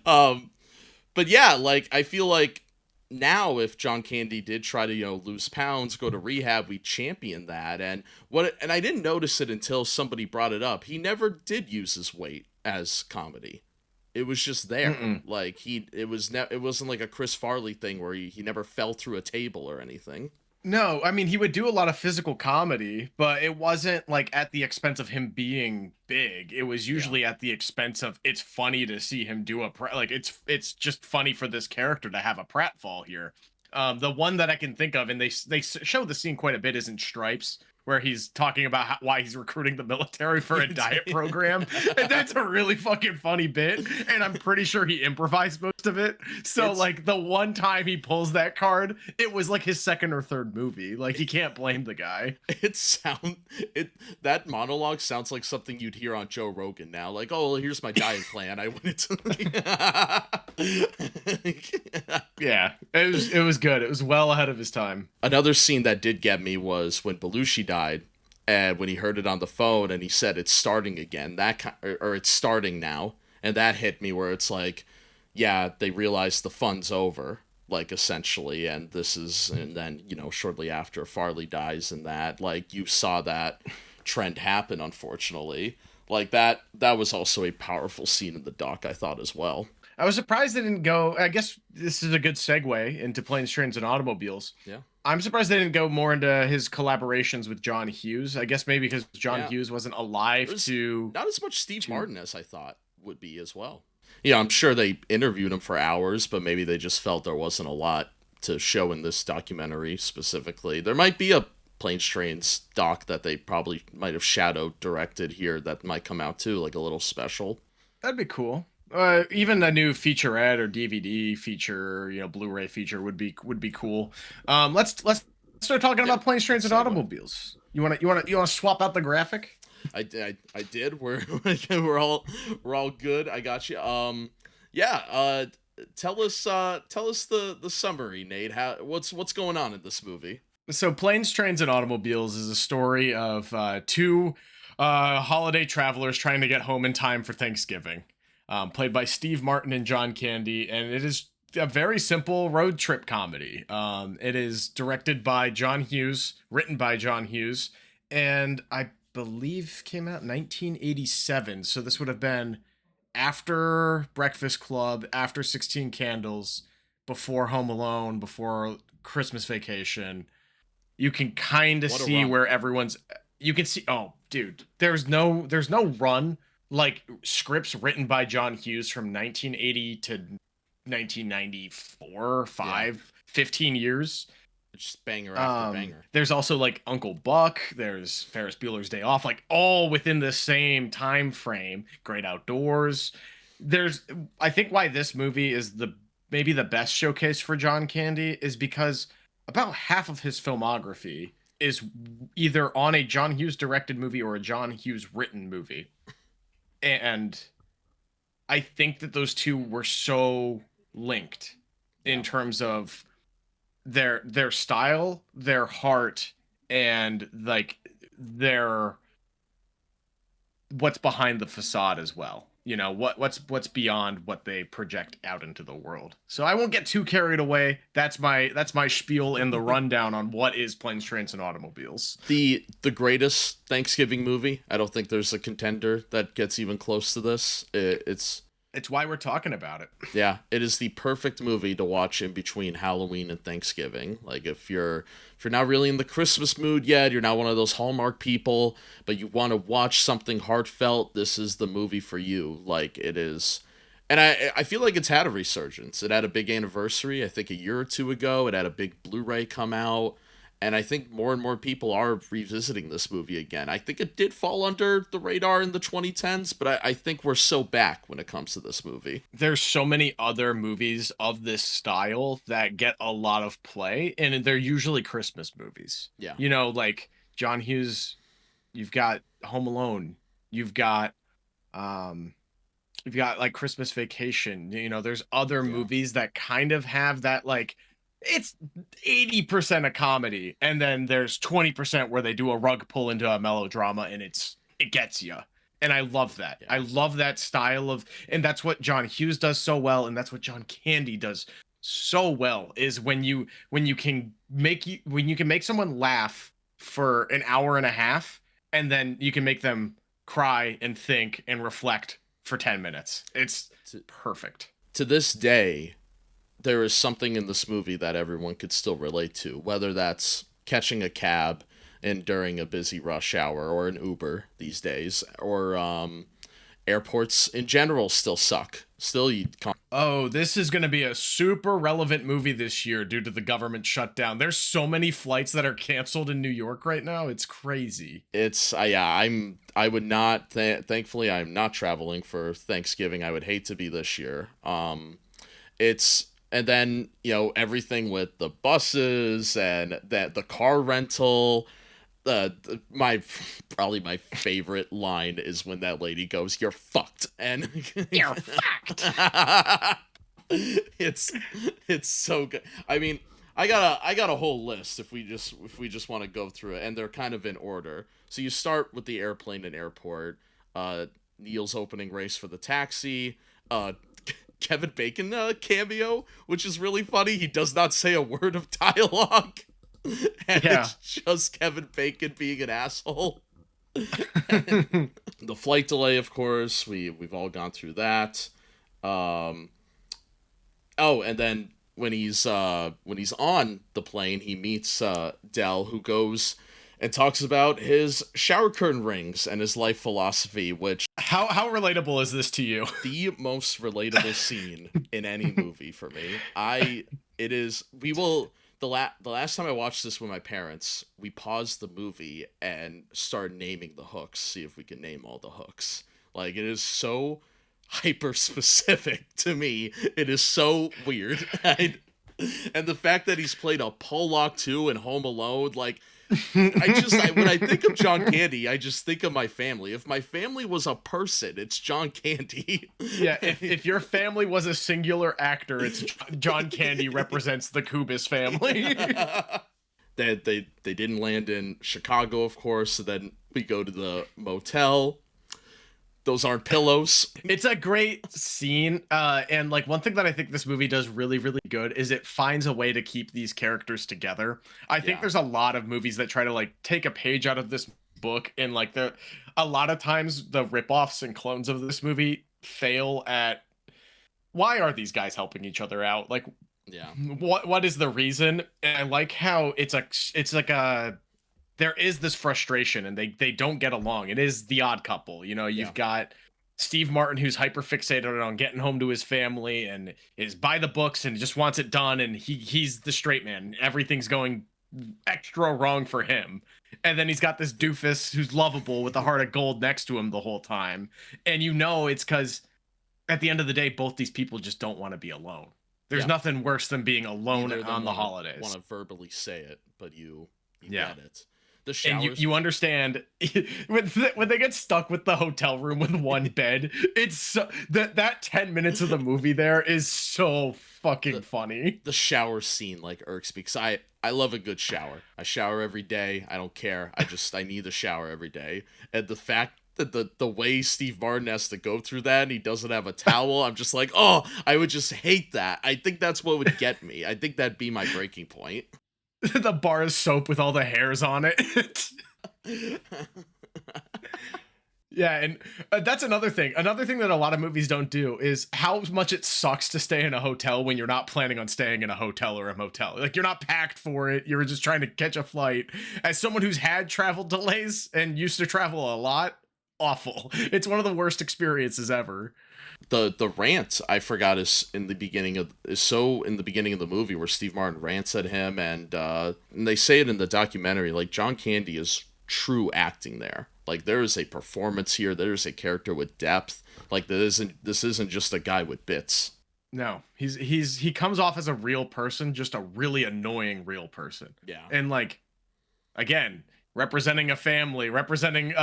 S1: But yeah, like, I feel like now if John Candy did try to, lose pounds, go to rehab, we champion that. And I didn't notice it until somebody brought it up. He never did use his weight as comedy. It was just there. Like, it wasn't like a Chris Farley thing where he never fell through a table or anything.
S3: No, I mean, he would do a lot of physical comedy, but it wasn't like at the expense of him being big. It was usually at the expense of, it's funny to see him do like it's just funny for this character to have a pratfall here. The one that I can think of, and they show the scene quite a bit, is in Stripes, where he's talking about why he's recruiting the military for a diet program. And that's a really fucking funny bit. And I'm pretty sure he improvised most of it. So like the one time he pulls that card, it was like his second or third movie. Like you can't blame the guy.
S1: That monologue sounds like something you'd hear on Joe Rogan now. Like, oh, here's my diet plan. I went to
S3: Yeah, it was good. It was well ahead of his time.
S1: Another scene that did get me was when Belushi died, and when he heard it on the phone and he said it's starting again, or it's starting now, and that hit me where it's like, yeah, they realized the fun's over, like, essentially, and then shortly after Farley dies, and that, like, you saw that trend happen, unfortunately. Like, that was also a powerful scene in the doc, I thought, as well.
S3: I was surprised they didn't go. I guess this is a good segue into Planes, Trains, and Automobiles.
S1: Yeah.
S3: I'm surprised they didn't go more into his collaborations with John Hughes. I guess maybe because John Hughes wasn't alive to...
S1: Not as much Steve Martin as I thought would be as well. Yeah, I'm sure they interviewed him for hours, but maybe they just felt there wasn't a lot to show in this documentary specifically. There might be a Planes, Trains doc that they probably might have shadow directed here that might come out too, like a little special.
S3: That'd be cool. Even a new featurette or DVD feature, Blu-ray feature would be cool. Let's start talking about Planes, Trains, and Automobiles. You wanna swap out the graphic?
S1: I did. We're all good. I got you. Tell us the summary, Nate. What's going on in this movie?
S3: So Planes, Trains, and Automobiles is a story of two holiday travelers trying to get home in time for Thanksgiving. Played by Steve Martin and John Candy, and it is a very simple road trip comedy. It is directed by John Hughes, written by John Hughes, and I believe came out in 1987, so this would have been after Breakfast Club, after 16 Candles, before Home Alone, before Christmas Vacation. You can kind of see where everyone's... You can see... Oh, dude, there's no run... like scripts written by John Hughes from 1980 to 1994, 15 years.
S1: Just banger after banger.
S3: There's also like Uncle Buck, there's Ferris Bueller's Day Off, like all within the same time frame. Great Outdoors. I think why this movie is maybe the best showcase for John Candy is because about half of his filmography is either on a John Hughes directed movie or a John Hughes written movie. And I think that those two were so linked in
S1: Yeah.
S3: terms of their style, their heart, and like their what's behind the facade as well. You know, what's beyond what they project out into the world. So I won't get too carried away. That's my spiel and the rundown on what is Planes, Trains, and Automobiles.
S1: The greatest Thanksgiving movie. I don't think there's a contender that gets even close to this.
S3: It's why we're talking about it.
S1: Yeah, it is the perfect movie to watch in between Halloween and Thanksgiving. Like if you're not really in the Christmas mood yet, you're not one of those Hallmark people, but you want to watch something heartfelt, this is the movie for you. Like it is. And I feel like it's had a resurgence. It had a big anniversary, I think a year or two ago. It had a big Blu-ray come out. And I think more and more people are revisiting this movie again. I think it did fall under the radar in the 2010s, but I think we're so back when it comes to this movie.
S3: There's so many other movies of this style that get a lot of play, and they're usually Christmas movies.
S1: Yeah.
S3: You know, like John Hughes, you've got Home Alone, you've got like Christmas Vacation. You know, there's other movies that kind of have that, like, it's 80% a comedy, and then there's 20% where they do a rug pull into a melodrama, and it gets you. And I love that.
S1: Yeah.
S3: I love that style of, and that's what John Hughes does so well, and that's what John Candy does so well, is when you can make someone laugh for an hour and a half, and then you can make them cry and think and reflect for 10 minutes. It's perfect.
S1: To this day, there is something in this movie that everyone could still relate to, whether that's catching a cab and during a busy rush hour, or an Uber these days, or airports in general still suck. Still,
S3: Oh, this is going to be a super relevant movie this year due to the government shutdown. There's so many flights that are canceled in New York right now. It's crazy.
S1: it's yeah. I would not. Thankfully, I'm not traveling for Thanksgiving. I would hate to be this year. It's. And then, you know, everything with the buses and that the car rental. Probably my favorite line is when that lady goes, "You're fucked," and
S3: You're fucked.
S1: it's so good. I mean, I got a whole list if we just want to go through it, and they're kind of in order. So you start with the airplane and airport. Neil's opening race for the taxi. Kevin Bacon cameo, which is really funny. He does not say a word of dialogue. And it's just Kevin Bacon being an asshole. The flight delay, of course, we've all gone through that. Oh, and then when he's on the plane, he meets Dell, who goes and talks about his shower curtain rings and his life philosophy, which
S3: How relatable is this to you?
S1: the most relatable scene in any movie for me. The last time I watched this with my parents, we paused the movie and started naming the hooks, see if we can name all the hooks. Like, it is so hyper specific to me. It is so weird. And the fact that he's played a Pollock too in Home Alone, like, when I think of John Candy, I just think of my family. If my family was a person, it's John Candy.
S3: Yeah, if your family was a singular actor, it's John Candy represents the Kubis family.
S1: They didn't land in Chicago, of course, so then we go to the motel. Those aren't pillows.
S3: It's a great scene, and like one thing that I think this movie does really, really good is it finds a way to keep these characters together. I think there's a lot of movies that try to like take a page out of this book, and like a lot of times the ripoffs and clones of this movie fail at why are these guys helping each other out? Like, what is the reason? And I like how it's like a there is this frustration, and they don't get along. It is the odd couple. You know, you've got Steve Martin, who's hyper fixated on getting home to his family and is by the books and just wants it done. And he's the straight man. Everything's going extra wrong for him. And then he's got this doofus who's lovable with a heart of gold next to him the whole time. And you know, it's because at the end of the day, both these people just don't want to be alone. There's nothing worse than being alone on the holidays.
S1: Want to verbally say it, but you get it. The
S3: And
S1: showers.
S3: you understand when they get stuck with the hotel room with one bed, it's that 10 minutes of the movie there is so fucking funny.
S1: The shower scene like irks me because I love a good shower. I shower every day. I don't care. I need a shower every day. And the fact that the way Steve Martin has to go through that and he doesn't have a towel, I'm just like, oh, I would just hate that. I think that's what would get me. I think that'd be my breaking point.
S3: The bar of soap with all the hairs on it. Yeah, and that's another thing. Another thing that a lot of movies don't do is how much it sucks to stay in a hotel when you're not planning on staying in a hotel or a motel. Like, you're not packed for it. You're just trying to catch a flight. As someone who's had travel delays and used to travel a lot, awful. It's one of the worst experiences ever.
S1: The rant I forgot is in the beginning of the movie where Steve Martin rants at him, and they say it in the documentary. Like, John Candy is true acting there. Like, there is a performance here. There is a character with depth. Like, this isn't just a guy with bits.
S3: No, he comes off as a real person, just a really annoying real person.
S1: Yeah,
S3: and like, again, representing a family, representing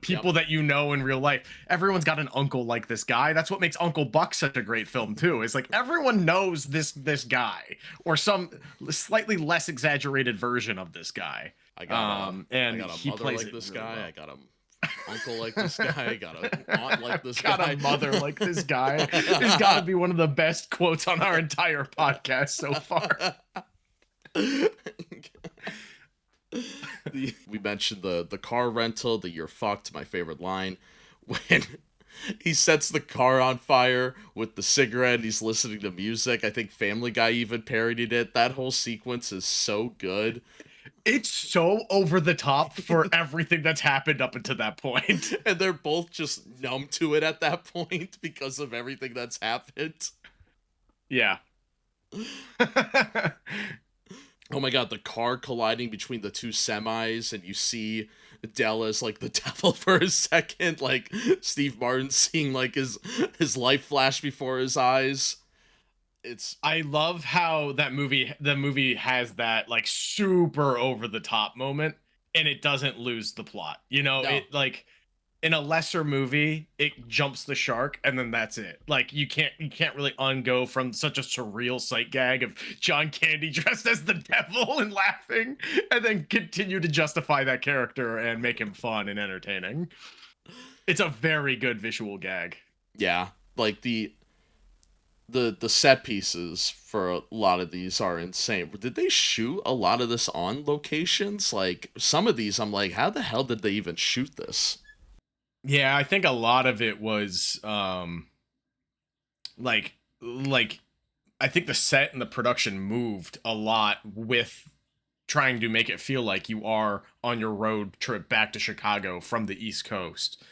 S3: people that you know in real life. Everyone's got an uncle like this guy. That's what makes Uncle Buck such a great film too. Is like everyone knows this guy or some slightly less exaggerated version of this guy.
S1: I got
S3: and
S1: I got a
S3: he
S1: mother
S3: plays
S1: like this
S3: really
S1: guy.
S3: well.
S1: I got a uncle like this guy. I got a aunt like this guy.
S3: Got a mother like this guy. It's got to be one of the best quotes on our entire podcast so far.
S1: We mentioned the car rental, the "you're fucked," my favorite line, when he sets the car on fire with the cigarette and he's listening to music. I think Family Guy even parodied it. That whole sequence is so good.
S3: It's so over the top for everything that's happened up until that point.
S1: And they're both just numb to it at that point because of everything that's happened.
S3: Yeah.
S1: Oh my god, the car colliding between the two semis, and you see Dell as like the devil for a second, like Steve Martin seeing like his life flash before his eyes.
S3: I love how the movie has that like super over the top moment, and it doesn't lose the plot. You know,
S1: No.
S3: It like in a lesser movie, it jumps the shark, and then that's it. Like you can't really ungo from such a surreal sight gag of John Candy dressed as the devil and laughing, and then continue to justify that character and make him fun and entertaining. It's a very good visual gag.
S1: Yeah, like the set pieces for a lot of these are insane. Did they shoot a lot of this on locations? Like, some of these, I'm like, how the hell did they even shoot this?
S3: Yeah, I think a lot of it was like I think the set and the production moved a lot with trying to make it feel like you are on your road trip back to Chicago from the East Coast.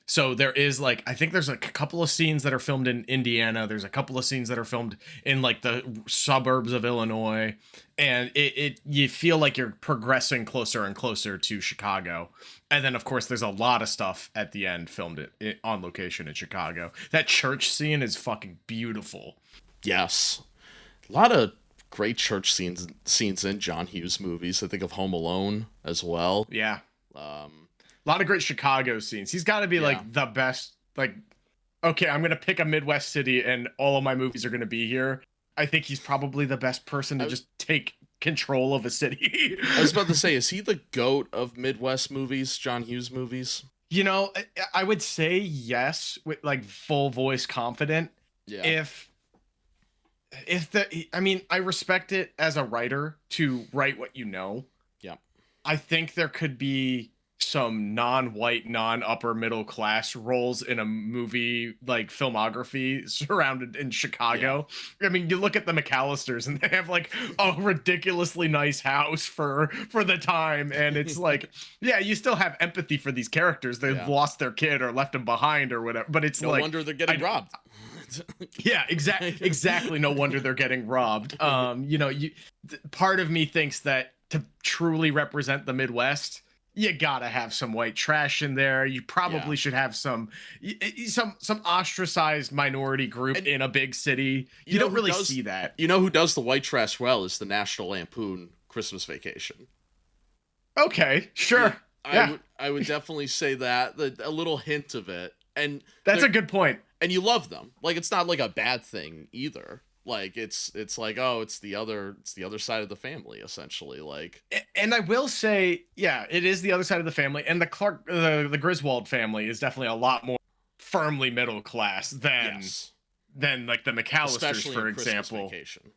S3: So there is like, I think there's like a couple of scenes that are filmed in Indiana. There's a couple of scenes that are filmed in like the suburbs of Illinois, and you feel like you're progressing closer and closer to Chicago. And then of course there's a lot of stuff at the end filmed it on location in Chicago. That church scene is fucking beautiful.
S1: Yes, a lot of great church scenes in John Hughes movies. I think of Home Alone as well.
S3: Yeah. A lot of great Chicago scenes. He's got to be like the best. Like, okay, I'm gonna pick a Midwest city, and all of my movies are gonna be here. I think he's probably the best person to just take control of a city.
S1: I was about to say, is he the GOAT of Midwest movies, John Hughes movies?
S3: You know, I would say yes, with like full voice confident.
S1: Yeah.
S3: I mean, I respect it as a writer to write what you know.
S1: Yeah.
S3: I think there could be some non-white, non-upper middle class roles in a movie like filmography surrounded in Chicago. Yeah. I mean, you look at the McAllisters and they have like a ridiculously nice house for the time, and it's like, yeah, you still have empathy for these characters. They've lost their kid or left him behind or whatever, but it's
S1: no
S3: like,
S1: wonder they're getting robbed.
S3: Yeah, exactly. No wonder they're getting robbed. Part of me thinks that to truly represent the Midwest, you gotta have some white trash in there. You probably should have some ostracized minority group in a big city. You don't really see that.
S1: You know who does the white trash well is the National Lampoon Christmas Vacation.
S3: Okay, sure. Yeah,
S1: I would definitely say that a little hint of it, and
S3: that's a good point.
S1: you love them. Like it's not like a bad thing either. Like it's like, oh, it's the other side of the family essentially. Like,
S3: And I will say, yeah, it is the other side of the family, and the the Griswold family is definitely a lot more firmly middle class
S1: yes,
S3: than like the McAllisters,
S1: especially
S3: for
S1: in Christmas
S3: example.
S1: Vacation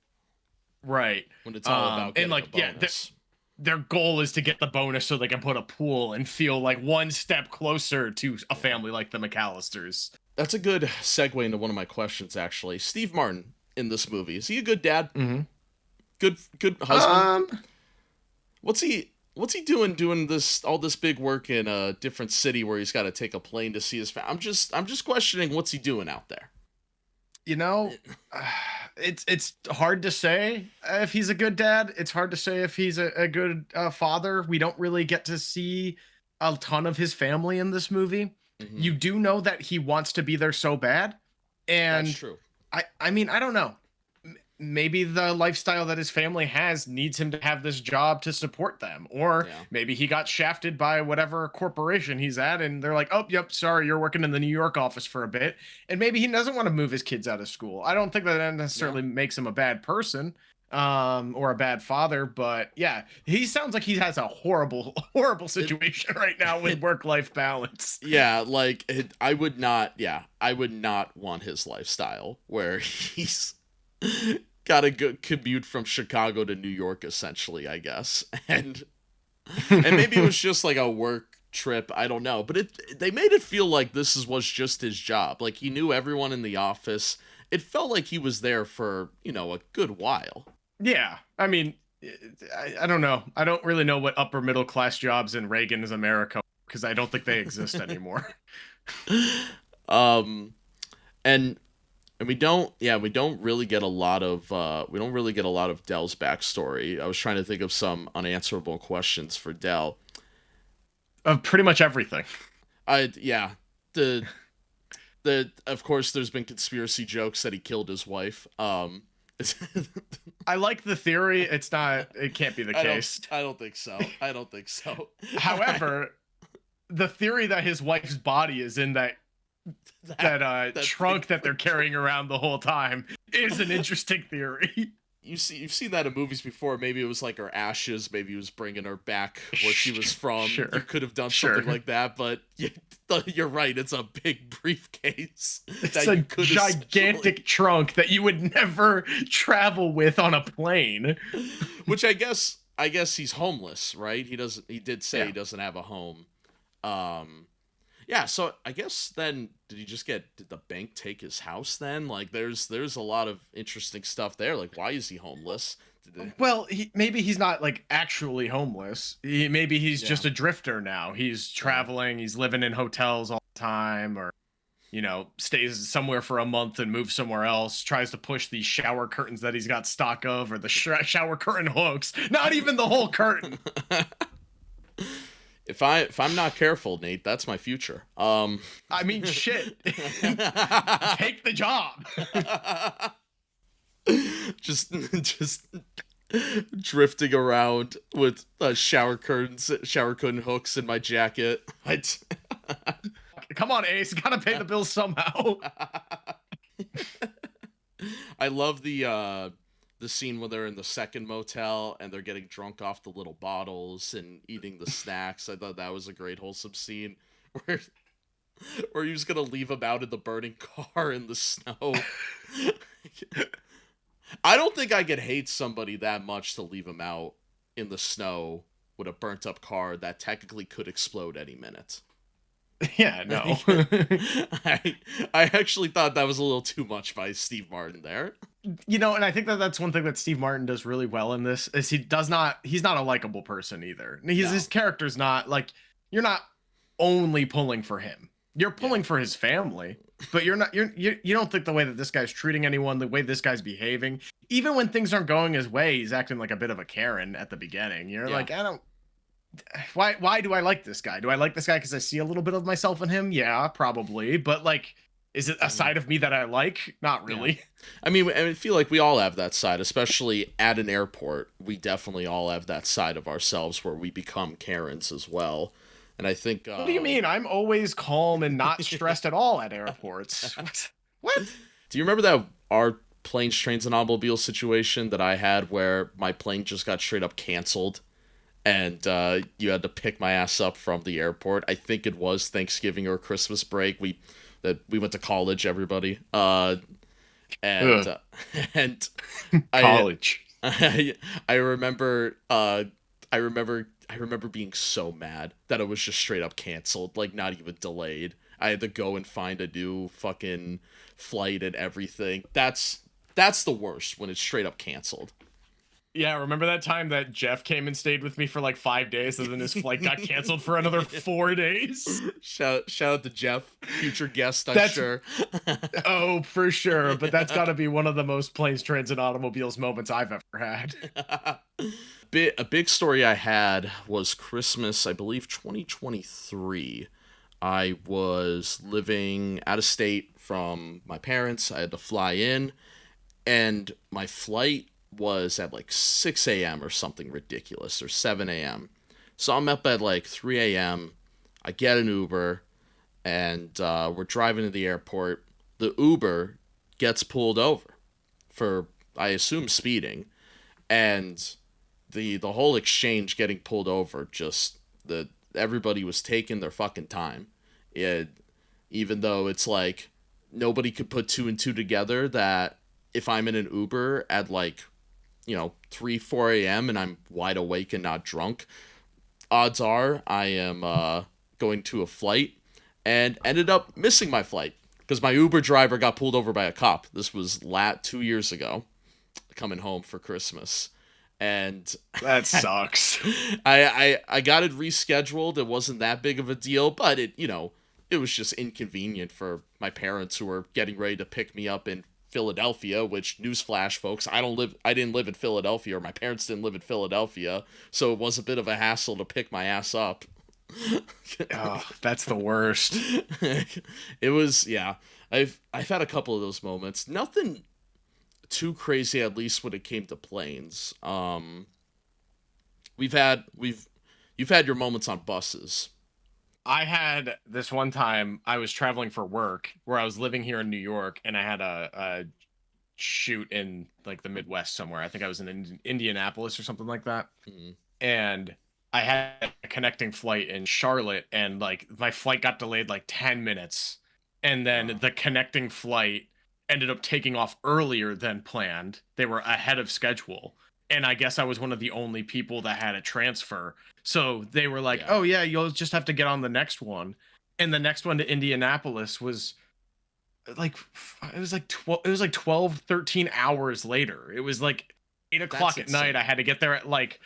S3: Right.
S1: when it's all about
S3: And
S1: getting
S3: like,
S1: a
S3: yeah,
S1: bonus.
S3: their goal is to get the bonus so they can put a pool and feel like one step closer to a family like the McAllisters.
S1: That's a good segue into one of my questions, actually. Steve Martin in this movie, is he a good dad?
S3: Mm-hmm.
S1: Good husband?
S3: Um,
S1: What's he doing this all this big work in a different city where he's got to take a plane to see his family? I'm just questioning what's he doing out there.
S3: you know, it's hard to say if he's a good dad. It's hard to say if he's a good father. We don't really get to see a ton of his family in this movie.
S1: Mm-hmm.
S3: You do know that he wants to be there so bad, and
S1: That's true.
S3: I mean, I don't know. Maybe the lifestyle that his family has needs him to have this job to support them, or
S1: Yeah.
S3: maybe he got shafted by whatever corporation he's at, and they're like, "Oh, yep, sorry, you're working in the New York office for a bit," and maybe he doesn't want to move his kids out of school. I don't think that necessarily makes him a bad person, or a bad father, but yeah, he sounds like he has a horrible situation right now with work-life balance.
S1: Yeah, like I would not. Yeah, I would not want his lifestyle where he's got to go commute from Chicago to New York, essentially. I guess, and maybe it was just like a work trip. I don't know, but they made it feel like was just his job. Like he knew everyone in the office. It felt like he was there for a good while.
S3: Yeah, I mean, I don't know. I don't really know what upper middle class jobs in Reagan's America, because I don't think they exist anymore.
S1: um, and we don't really get a lot of Dell's backstory. I was trying to think of some unanswerable questions for Dell.
S3: Of pretty much everything.
S1: Yeah, the of course there's been conspiracy jokes that he killed his wife.
S3: I like the theory. It can't be the case.
S1: I don't think so.
S3: However, the theory that his wife's body is in that trunk that they're carrying around the whole time is an interesting theory.
S1: You've seen that in movies before. Maybe it was like her ashes. Maybe he was bringing her back where she was from.
S3: Sure.
S1: You could have done something like that, but you're right. It's a big briefcase.
S3: It's a gigantic trunk that you would never travel with on a plane.
S1: Which I guess he's homeless, right? He did say he doesn't have a home. Yeah, so I guess then did the bank take his house then? Like there's a lot of interesting stuff there. Like why is he homeless?
S3: Well, maybe he's not like actually homeless. Maybe he's just a drifter now. He's traveling, he's living in hotels all the time, or stays somewhere for a month and moves somewhere else, tries to push these shower curtains that he's got stock of, or the shower curtain hooks. Not even the whole curtain.
S1: If I'm not careful, Nate, that's my future.
S3: I mean, shit. Take the job.
S1: just drifting around with shower curtain hooks in my jacket.
S3: Come on, Ace. Gotta pay the bills somehow.
S1: I love the scene where they're in the second motel and they're getting drunk off the little bottles and eating the snacks. I thought that was a great wholesome scene where he was gonna leave him out in the burning car in the snow. I don't think I could hate somebody that much to leave him out in the snow with a burnt up car that technically could explode any minute.
S3: Yeah, no.
S1: I actually thought that was a little too much by Steve Martin there.
S3: And I think that's one thing that Steve Martin does really well in this is he's not a likable person either. His character's not like, you're not only pulling for him. You're pulling for his family, but you don't think the way that this guy's treating anyone, the way this guy's behaving, even when things aren't going his way, he's acting like a bit of a Karen at the beginning. You're like, why do I like this guy? Do I like this guy because I see a little bit of myself in him? Yeah, probably. But like, Is it a side of me that I like? Not really.
S1: Yeah. I mean, I feel like we all have that side, especially at an airport. We definitely all have that side of ourselves where we become Karens as well. And I think.
S3: What do you mean? I'm always calm and not stressed at all at airports. What?
S1: Do you remember that our planes, trains, and automobiles situation that I had where my plane just got straight up canceled? And you had to pick my ass up from the airport. I think it was Thanksgiving or Christmas break. We went to college, everybody. And
S3: College.
S1: I remember being so mad that it was just straight up canceled, like not even delayed. I had to go and find a new fucking flight and everything. That's the worst, when it's straight up canceled.
S3: Yeah, remember that time that Jeff came and stayed with me for like 5 days, and then his flight got canceled for another 4 days?
S1: Shout out to Jeff, future guest, I'm sure.
S3: Oh, for sure. But that's got to be one of the most planes, trains, and automobiles moments I've ever had.
S1: A big story I had was Christmas, I believe 2023. I was living out of state from my parents. I had to fly in, and my flight was at like 6 a.m. or something ridiculous, or 7 a.m. So I'm up at like 3 a.m. I get an Uber, and we're driving to the airport. The Uber gets pulled over for, I assume, speeding, and the whole exchange getting pulled over, just everybody was taking their fucking time. Even though it's like nobody could put two and two together that if I'm in an Uber at like 3, 4 a.m. and I'm wide awake and not drunk, odds are I am going to a flight, and ended up missing my flight because my Uber driver got pulled over by a cop. This was 2 years ago, coming home for Christmas. And
S3: that sucks.
S1: I got it rescheduled. It wasn't that big of a deal, but it was just inconvenient for my parents, who were getting ready to pick me up in Philadelphia, which, newsflash, folks, I didn't live in Philadelphia, or my parents didn't live in Philadelphia, so it was a bit of a hassle to pick my ass up.
S3: Oh, that's the worst.
S1: It was, yeah. I've had a couple of those moments. Nothing too crazy, at least when it came to planes. You've had your moments on buses.
S3: I had this one time I was traveling for work where I was living here in New York, and I had a shoot in like the Midwest somewhere. I think I was in Indianapolis or something like that.
S1: Mm-hmm.
S3: And I had a connecting flight in Charlotte, and like my flight got delayed like 10 minutes. And then the connecting flight ended up taking off earlier than planned. They were ahead of schedule. And I guess I was one of the only people that had a transfer. So they were like, oh yeah, you'll just have to get on the next one. And the next one to Indianapolis was like, it was like 12, 13 hours later. It was like 8 o'clock at night. I had to get there at like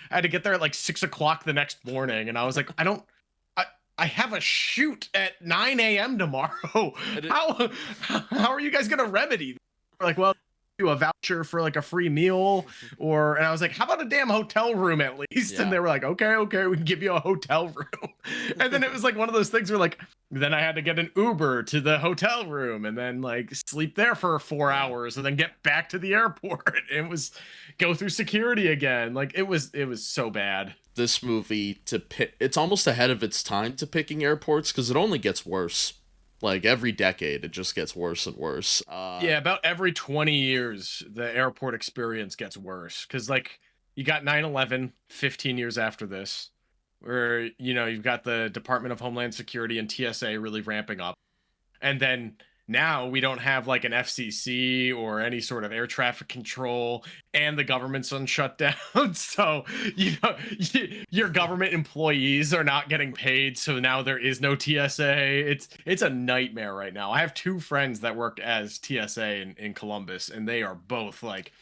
S3: 6 o'clock the next morning. And I was like, I have a shoot at 9 a.m. tomorrow. How are you guys going to remedy this? We're like, well, do a voucher for like a free meal, and I was like, how about a damn hotel room at least? Yeah. And they were like, okay, we can give you a hotel room. And then it was like one of those things where like, then I had to get an Uber to the hotel room and then like sleep there for 4 hours and then get back to the airport. It was go through security again. Like it was so bad.
S1: This movie, it's almost ahead of its time to picking airports, because it only gets worse. Like every decade, it just gets worse and worse.
S3: Yeah, about every 20 years, the airport experience gets worse. Because, like, you got 9/11 15 years after this, where, you've got the Department of Homeland Security and TSA really ramping up. And then now we don't have, like, an FCC or any sort of air traffic control, and the government's on shutdown. So, your government employees are not getting paid, so now there is no TSA. It's a nightmare right now. I have 2 friends that work as TSA in Columbus, and they are both like,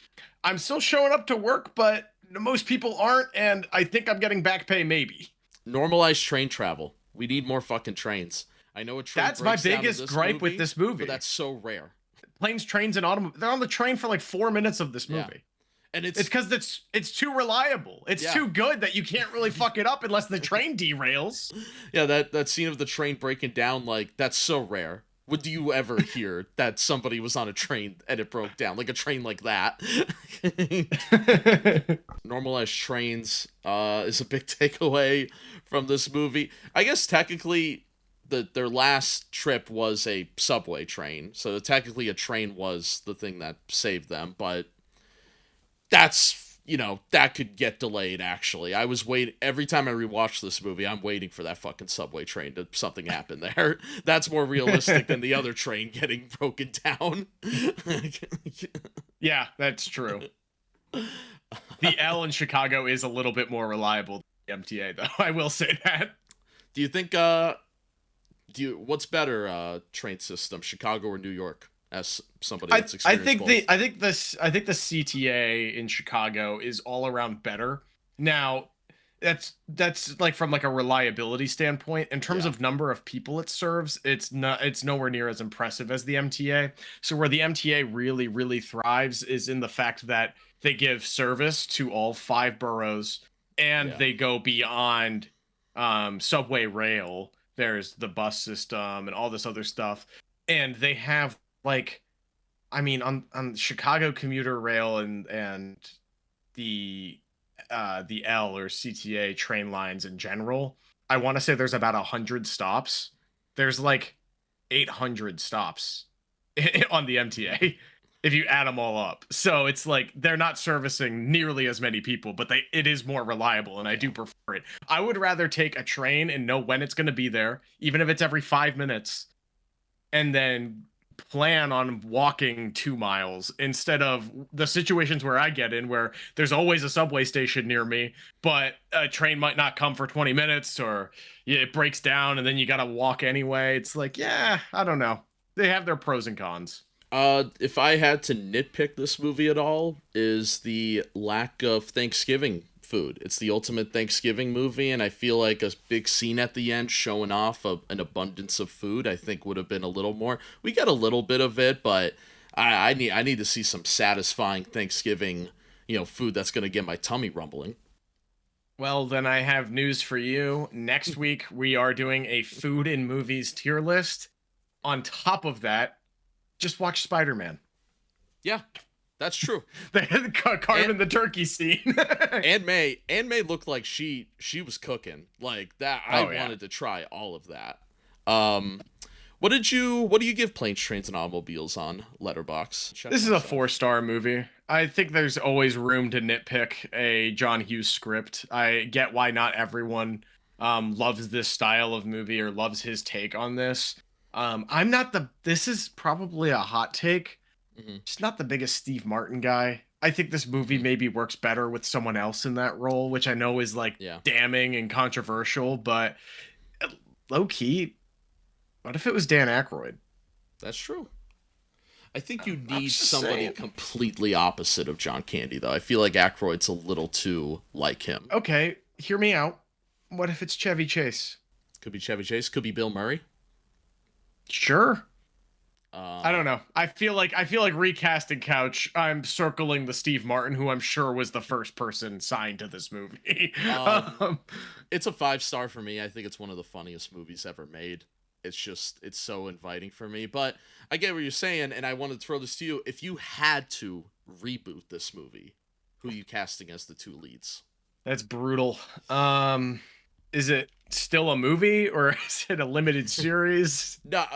S3: I'm still showing up to work, but most people aren't, and I think I'm getting back pay maybe.
S1: Normalize train travel. We need more fucking trains. I know a train.
S3: That's my biggest gripe with this movie.
S1: But that's so rare.
S3: Planes, trains, and automobiles. They're on the train for like 4 minutes of this movie. Yeah. And it's because it's too reliable. It's too good that you can't really fuck it up unless the train derails.
S1: Yeah, that scene of the train breaking down, like, that's so rare. Would you ever hear that somebody was on a train and it broke down, like a train like that? Normalized trains is a big takeaway from this movie. I guess technically their last trip was a subway train, so technically a train was the thing that saved them, but that's, that could get delayed. Actually, I was waiting every time I rewatch this movie. I'm waiting for that fucking subway train to something happen there. That's more realistic than the other train getting broken down.
S3: Yeah, that's true. The L in Chicago is a little bit more reliable than the MTA, though. I will say that.
S1: Do you think what's better train system, Chicago or New York? As somebody that's experienced both.
S3: I think the CTA in Chicago is all around better. Now, that's like from like a reliability standpoint. In terms of number of people it serves, it's nowhere near as impressive as the MTA. So where the MTA really, really thrives is in the fact that they give service to all 5 boroughs, and they go beyond subway rail. There's the bus system and all this other stuff, and they have like, I mean, on Chicago commuter rail and the L or CTA train lines in general, I want to say there's about 100 stops. There's like 800 stops on the MTA if you add them all up. So it's like they're not servicing nearly as many people, but it is more reliable, and I do prefer it. I would rather take a train and know when it's going to be there, even if it's every 5 minutes, and then plan on walking 2 miles instead of the situations where I get in where there's always a subway station near me, but a train might not come for 20 minutes, or it breaks down and then you got to walk anyway. It's like, yeah, I don't know. They have their pros and cons.
S1: If I had to nitpick this movie at all, is the lack of Thanksgiving food. It's the ultimate Thanksgiving movie, and I feel like a big scene at the end showing off an abundance of food, I think would have been a little more. We got a little bit of it, but I need to see some satisfying Thanksgiving, food that's going to get my tummy rumbling.
S3: Well, then I have news for you. Next week, we are doing a food in movies tier list. On top of that, just watch Spider-Man.
S1: Yeah, that's true.
S3: Carving the turkey scene.
S1: Anne May looked like she was cooking like that. I wanted to try all of that. What do you give Planes, Trains, and Automobiles on Letterboxd?
S3: This is a 4-star movie. I think there's always room to nitpick a John Hughes script. I get why not everyone loves this style of movie or loves his take on this. This is probably a hot take. Just not the biggest Steve Martin guy. I think this movie maybe works better with someone else in that role, which I know is like damning and controversial, but low key, what if it was Dan Aykroyd?
S1: That's true. I think you need somebody completely opposite of John Candy, though. I feel like Aykroyd's a little too like him.
S3: Okay, hear me out. What if it's Chevy Chase?
S1: Could be Chevy Chase. Could be Bill Murray.
S3: Sure. I don't know. I feel like recasting Couch, I'm circling the Steve Martin, who I'm sure was the first person signed to this movie.
S1: It's a 5-star for me. I think it's one of the funniest movies ever made. It's so inviting for me. But I get what you're saying, and I wanted to throw this to you. If you had to reboot this movie, who are you casting as the 2 leads?
S3: That's brutal. Is it still a movie, or is it a limited series?
S1: No,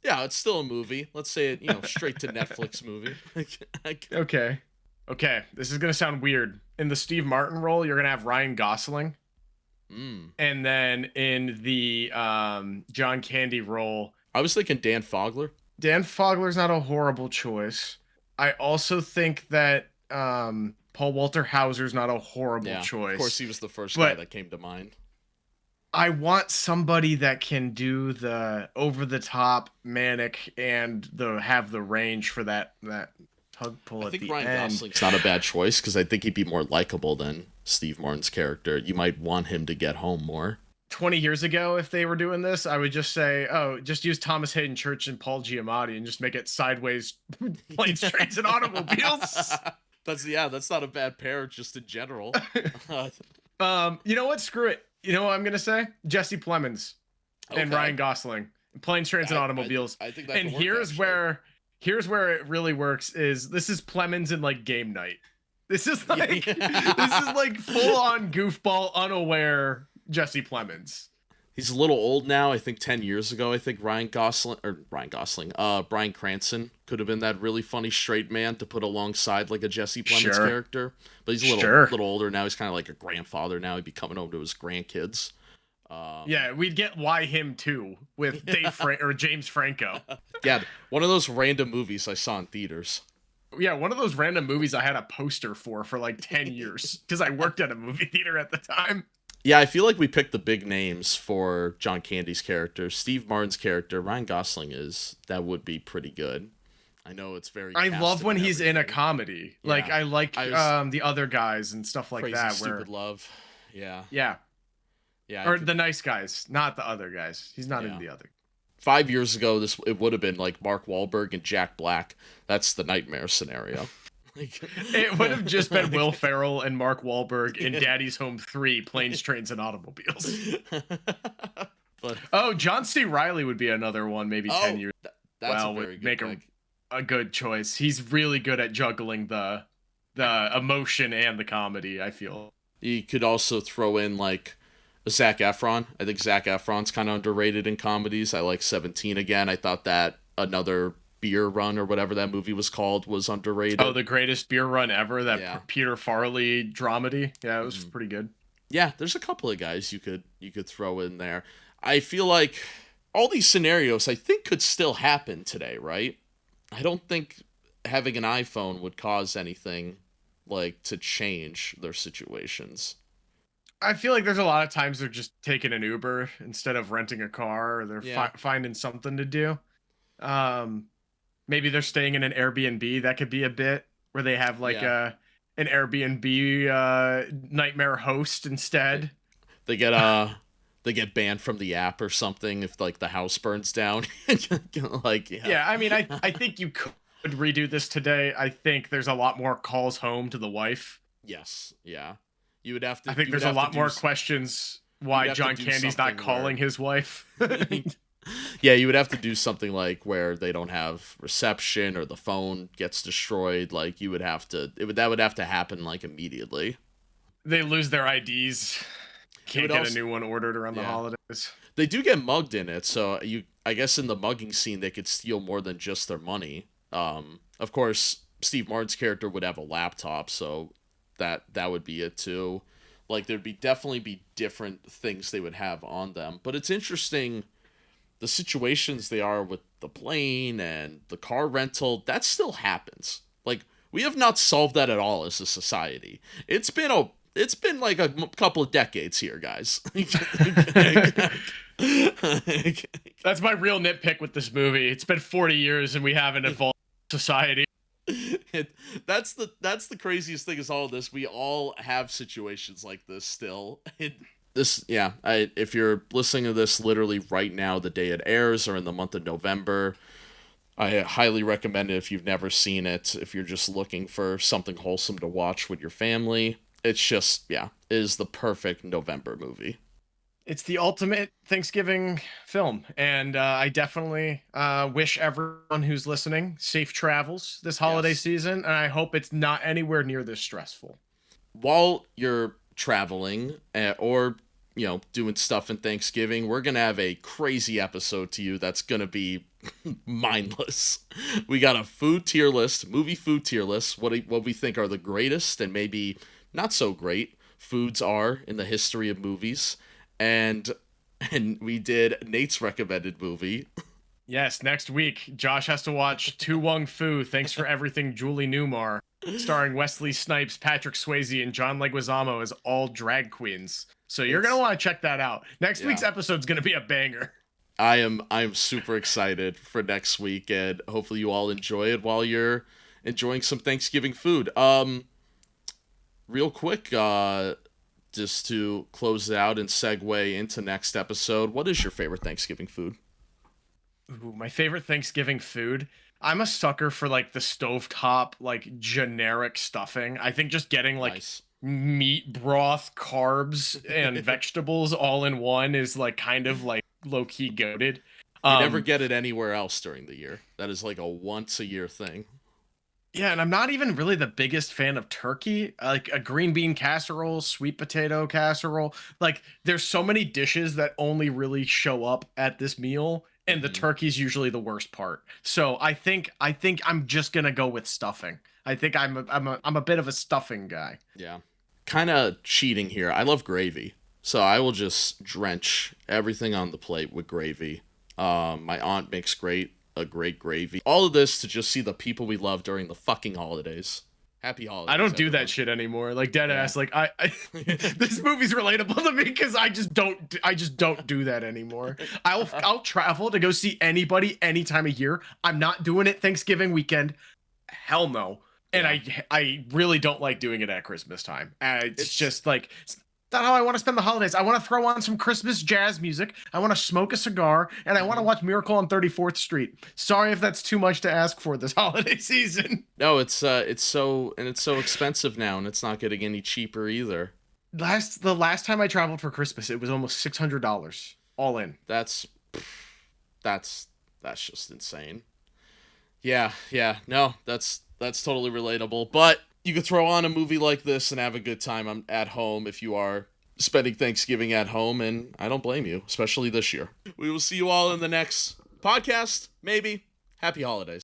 S1: yeah, it's still a movie. Let's say it, straight to Netflix movie.
S3: Okay. This is gonna sound weird. In the Steve Martin role, you're gonna have Ryan Gosling. And then in the John Candy role,
S1: I was thinking Dan Fogler.
S3: Dan Fogler's not a horrible choice. I also think that Paul Walter Hauser's not a horrible choice.
S1: Of course, he was the first guy that came to mind.
S3: I want somebody that can do the over-the-top manic and have the range for that tug pull at the end. I think Ryan
S1: Gosling's not a bad choice, because I think he'd be more likable than Steve Martin's character. You might want him to get home more.
S3: 20 years ago, if they were doing this, I would just say, just use Thomas Hayden Church and Paul Giamatti and just make it sideways Planes, Trains, and Automobiles.
S1: That's not a bad pair, just in general.
S3: You know what? Screw it. You know what I'm going to say? Jesse Plemons and Ryan Gosling. Planes, Trains, and Automobiles.
S1: I think that
S3: And
S1: could work,
S3: here's where it really works is this is Plemons in like Game Night. This is like
S1: Yeah.
S3: this is like full on goofball, unaware Jesse Plemons.
S1: He's a little old now. I think 10 years ago, I think Bryan Cranston could have been that really funny straight man to put alongside like a Jesse Plemons character. But he's a little older now. He's kind of like a grandfather now. He'd be coming home to his grandkids.
S3: Yeah, we'd get Why Him Too with or James Franco.
S1: Yeah, one of those random movies I saw in theaters.
S3: Yeah, one of those random movies I had a poster for like 10 years because I worked at a movie theater at the time.
S1: Yeah, I feel like we picked the big names for John Candy's character. Steve Martin's character, Ryan Gosling that would be pretty good. I know it's very.
S3: I love when he's in a comedy.
S1: Yeah.
S3: Like I like the Other Guys and stuff like
S1: Crazy
S3: that.
S1: Stupid Love. Yeah.
S3: Yeah.
S1: Yeah.
S3: Or The Nice Guys, not the Other Guys. He's not in the other.
S1: 5 years ago, it would have been like Mark Wahlberg and Jack Black. That's the nightmare scenario.
S3: It would have just been Will Ferrell and Mark Wahlberg in Daddy's Home 3, Planes, Trains, and Automobiles. John C. Reilly would be another one, maybe 10 years.
S1: That's a very good pick.
S3: A good choice. He's really good at juggling the emotion and the comedy, I feel.
S1: You could also throw in like Zac Efron. I think Zac Efron's kind of underrated in comedies. I like 17 again. I thought that Another Beer Run or whatever that movie was called was underrated.
S3: Oh, The Greatest Beer Run Ever, that Peter Farrelly dramedy. Yeah, it was pretty good.
S1: Yeah, there's a couple of guys you could throw in there. I feel like all these scenarios I think could still happen today, right? I don't think having an iPhone would cause anything like to change their situations.
S3: I feel like there's a lot of times they're just taking an Uber instead of renting a car, or they're finding something to do. Maybe they're staying in an Airbnb. That could be a bit where they have like an Airbnb nightmare host instead.
S1: They get banned from the app or something if like the house burns down.
S3: I mean, I think you could redo this today. I think there's a lot more calls home to the wife.
S1: Yes, yeah. You would have to.
S3: I think there's a lot more questions why John Candy's not calling his wife.
S1: Yeah, you would have to do something like where they don't have reception or the phone gets destroyed. Like you would have to. That would have to happen like immediately.
S3: They lose their IDs. Can't get a new one ordered around the holidays.
S1: They do get mugged in it, so I guess in the mugging scene they could steal more than just their money. Of course, Steve Martin's character would have a laptop, so that would be it too. Like there'd definitely be different things they would have on them. But it's interesting the situations they are with the plane and the car rental, that still happens. Like we have not solved that at all as a society. It's been like a couple of decades here, guys.
S3: That's my real nitpick with this movie. It's been 40 years and we haven't evolved society.
S1: That's the craziest thing is all of this. We all have situations like this still. If you're listening to this literally right now, the day it airs, or in the month of November, I highly recommend it if you've never seen it. If you're just looking for something wholesome to watch with your family, it's just, it is the perfect November movie.
S3: It's the ultimate Thanksgiving film, and I definitely wish everyone who's listening safe travels this holiday season, and I hope it's not anywhere near this stressful.
S1: While you're traveling or doing stuff in Thanksgiving, we're gonna have a crazy episode to you that's gonna be mindless. We got a movie food tier list, what we think are the greatest and maybe not so great foods are in the history of movies, and we did Nate's recommended movie.
S3: Yes, next week Josh has to watch To Wong Fu, Thanks for Everything, Julie Newmar, starring Wesley Snipes, Patrick Swayze, and John Leguizamo as all drag queens. So you're going to want to check that out. Next week's episode's going to be a banger.
S1: I am super excited for next week, and hopefully you all enjoy it while you're enjoying some Thanksgiving food. Real quick, just to close it out and segue into next episode, what is your favorite Thanksgiving food?
S3: Ooh, my favorite Thanksgiving food? I'm a sucker for like the stovetop, like generic stuffing. I think just getting like meat broth, carbs, and vegetables all in one is like kind of like low-key goated.
S1: You never get it anywhere else during the year. That is like a once a year thing.
S3: Yeah, and I'm not even really the biggest fan of turkey. Like a green bean casserole, sweet potato casserole. Like there's so many dishes that only really show up at this meal, and the turkey's usually the worst part. So I think I'm just gonna go with stuffing. I think I'm a bit of a stuffing guy.
S1: Yeah. Kind of cheating here. I love gravy. So I will just drench everything on the plate with gravy. My aunt makes a great gravy. All of this to just see the people we love during the fucking holidays. Happy holidays.
S3: I don't do
S1: everyone.
S3: that shit anymore. Like dead ass. Like I this movie's relatable to me because I just don't do that anymore. I'll travel to go see anybody any time of year. I'm not doing it Thanksgiving weekend. Hell no. And I really don't like doing it at Christmas time. It's just like it's not how I want to spend the holidays. I want to throw on some Christmas jazz music. I want to smoke a cigar, and I want to watch Miracle on 34th Street. Sorry if that's too much to ask for this holiday season.
S1: No, it's so expensive now, and it's not getting any cheaper either.
S3: The last time I traveled for Christmas, it was almost $600 all in.
S1: That's just insane. Yeah, no, that's totally relatable. But you could throw on a movie like this and have a good time at home if you are spending Thanksgiving at home, and I don't blame you, especially this year. We will see you all in the next podcast, maybe. Happy holidays.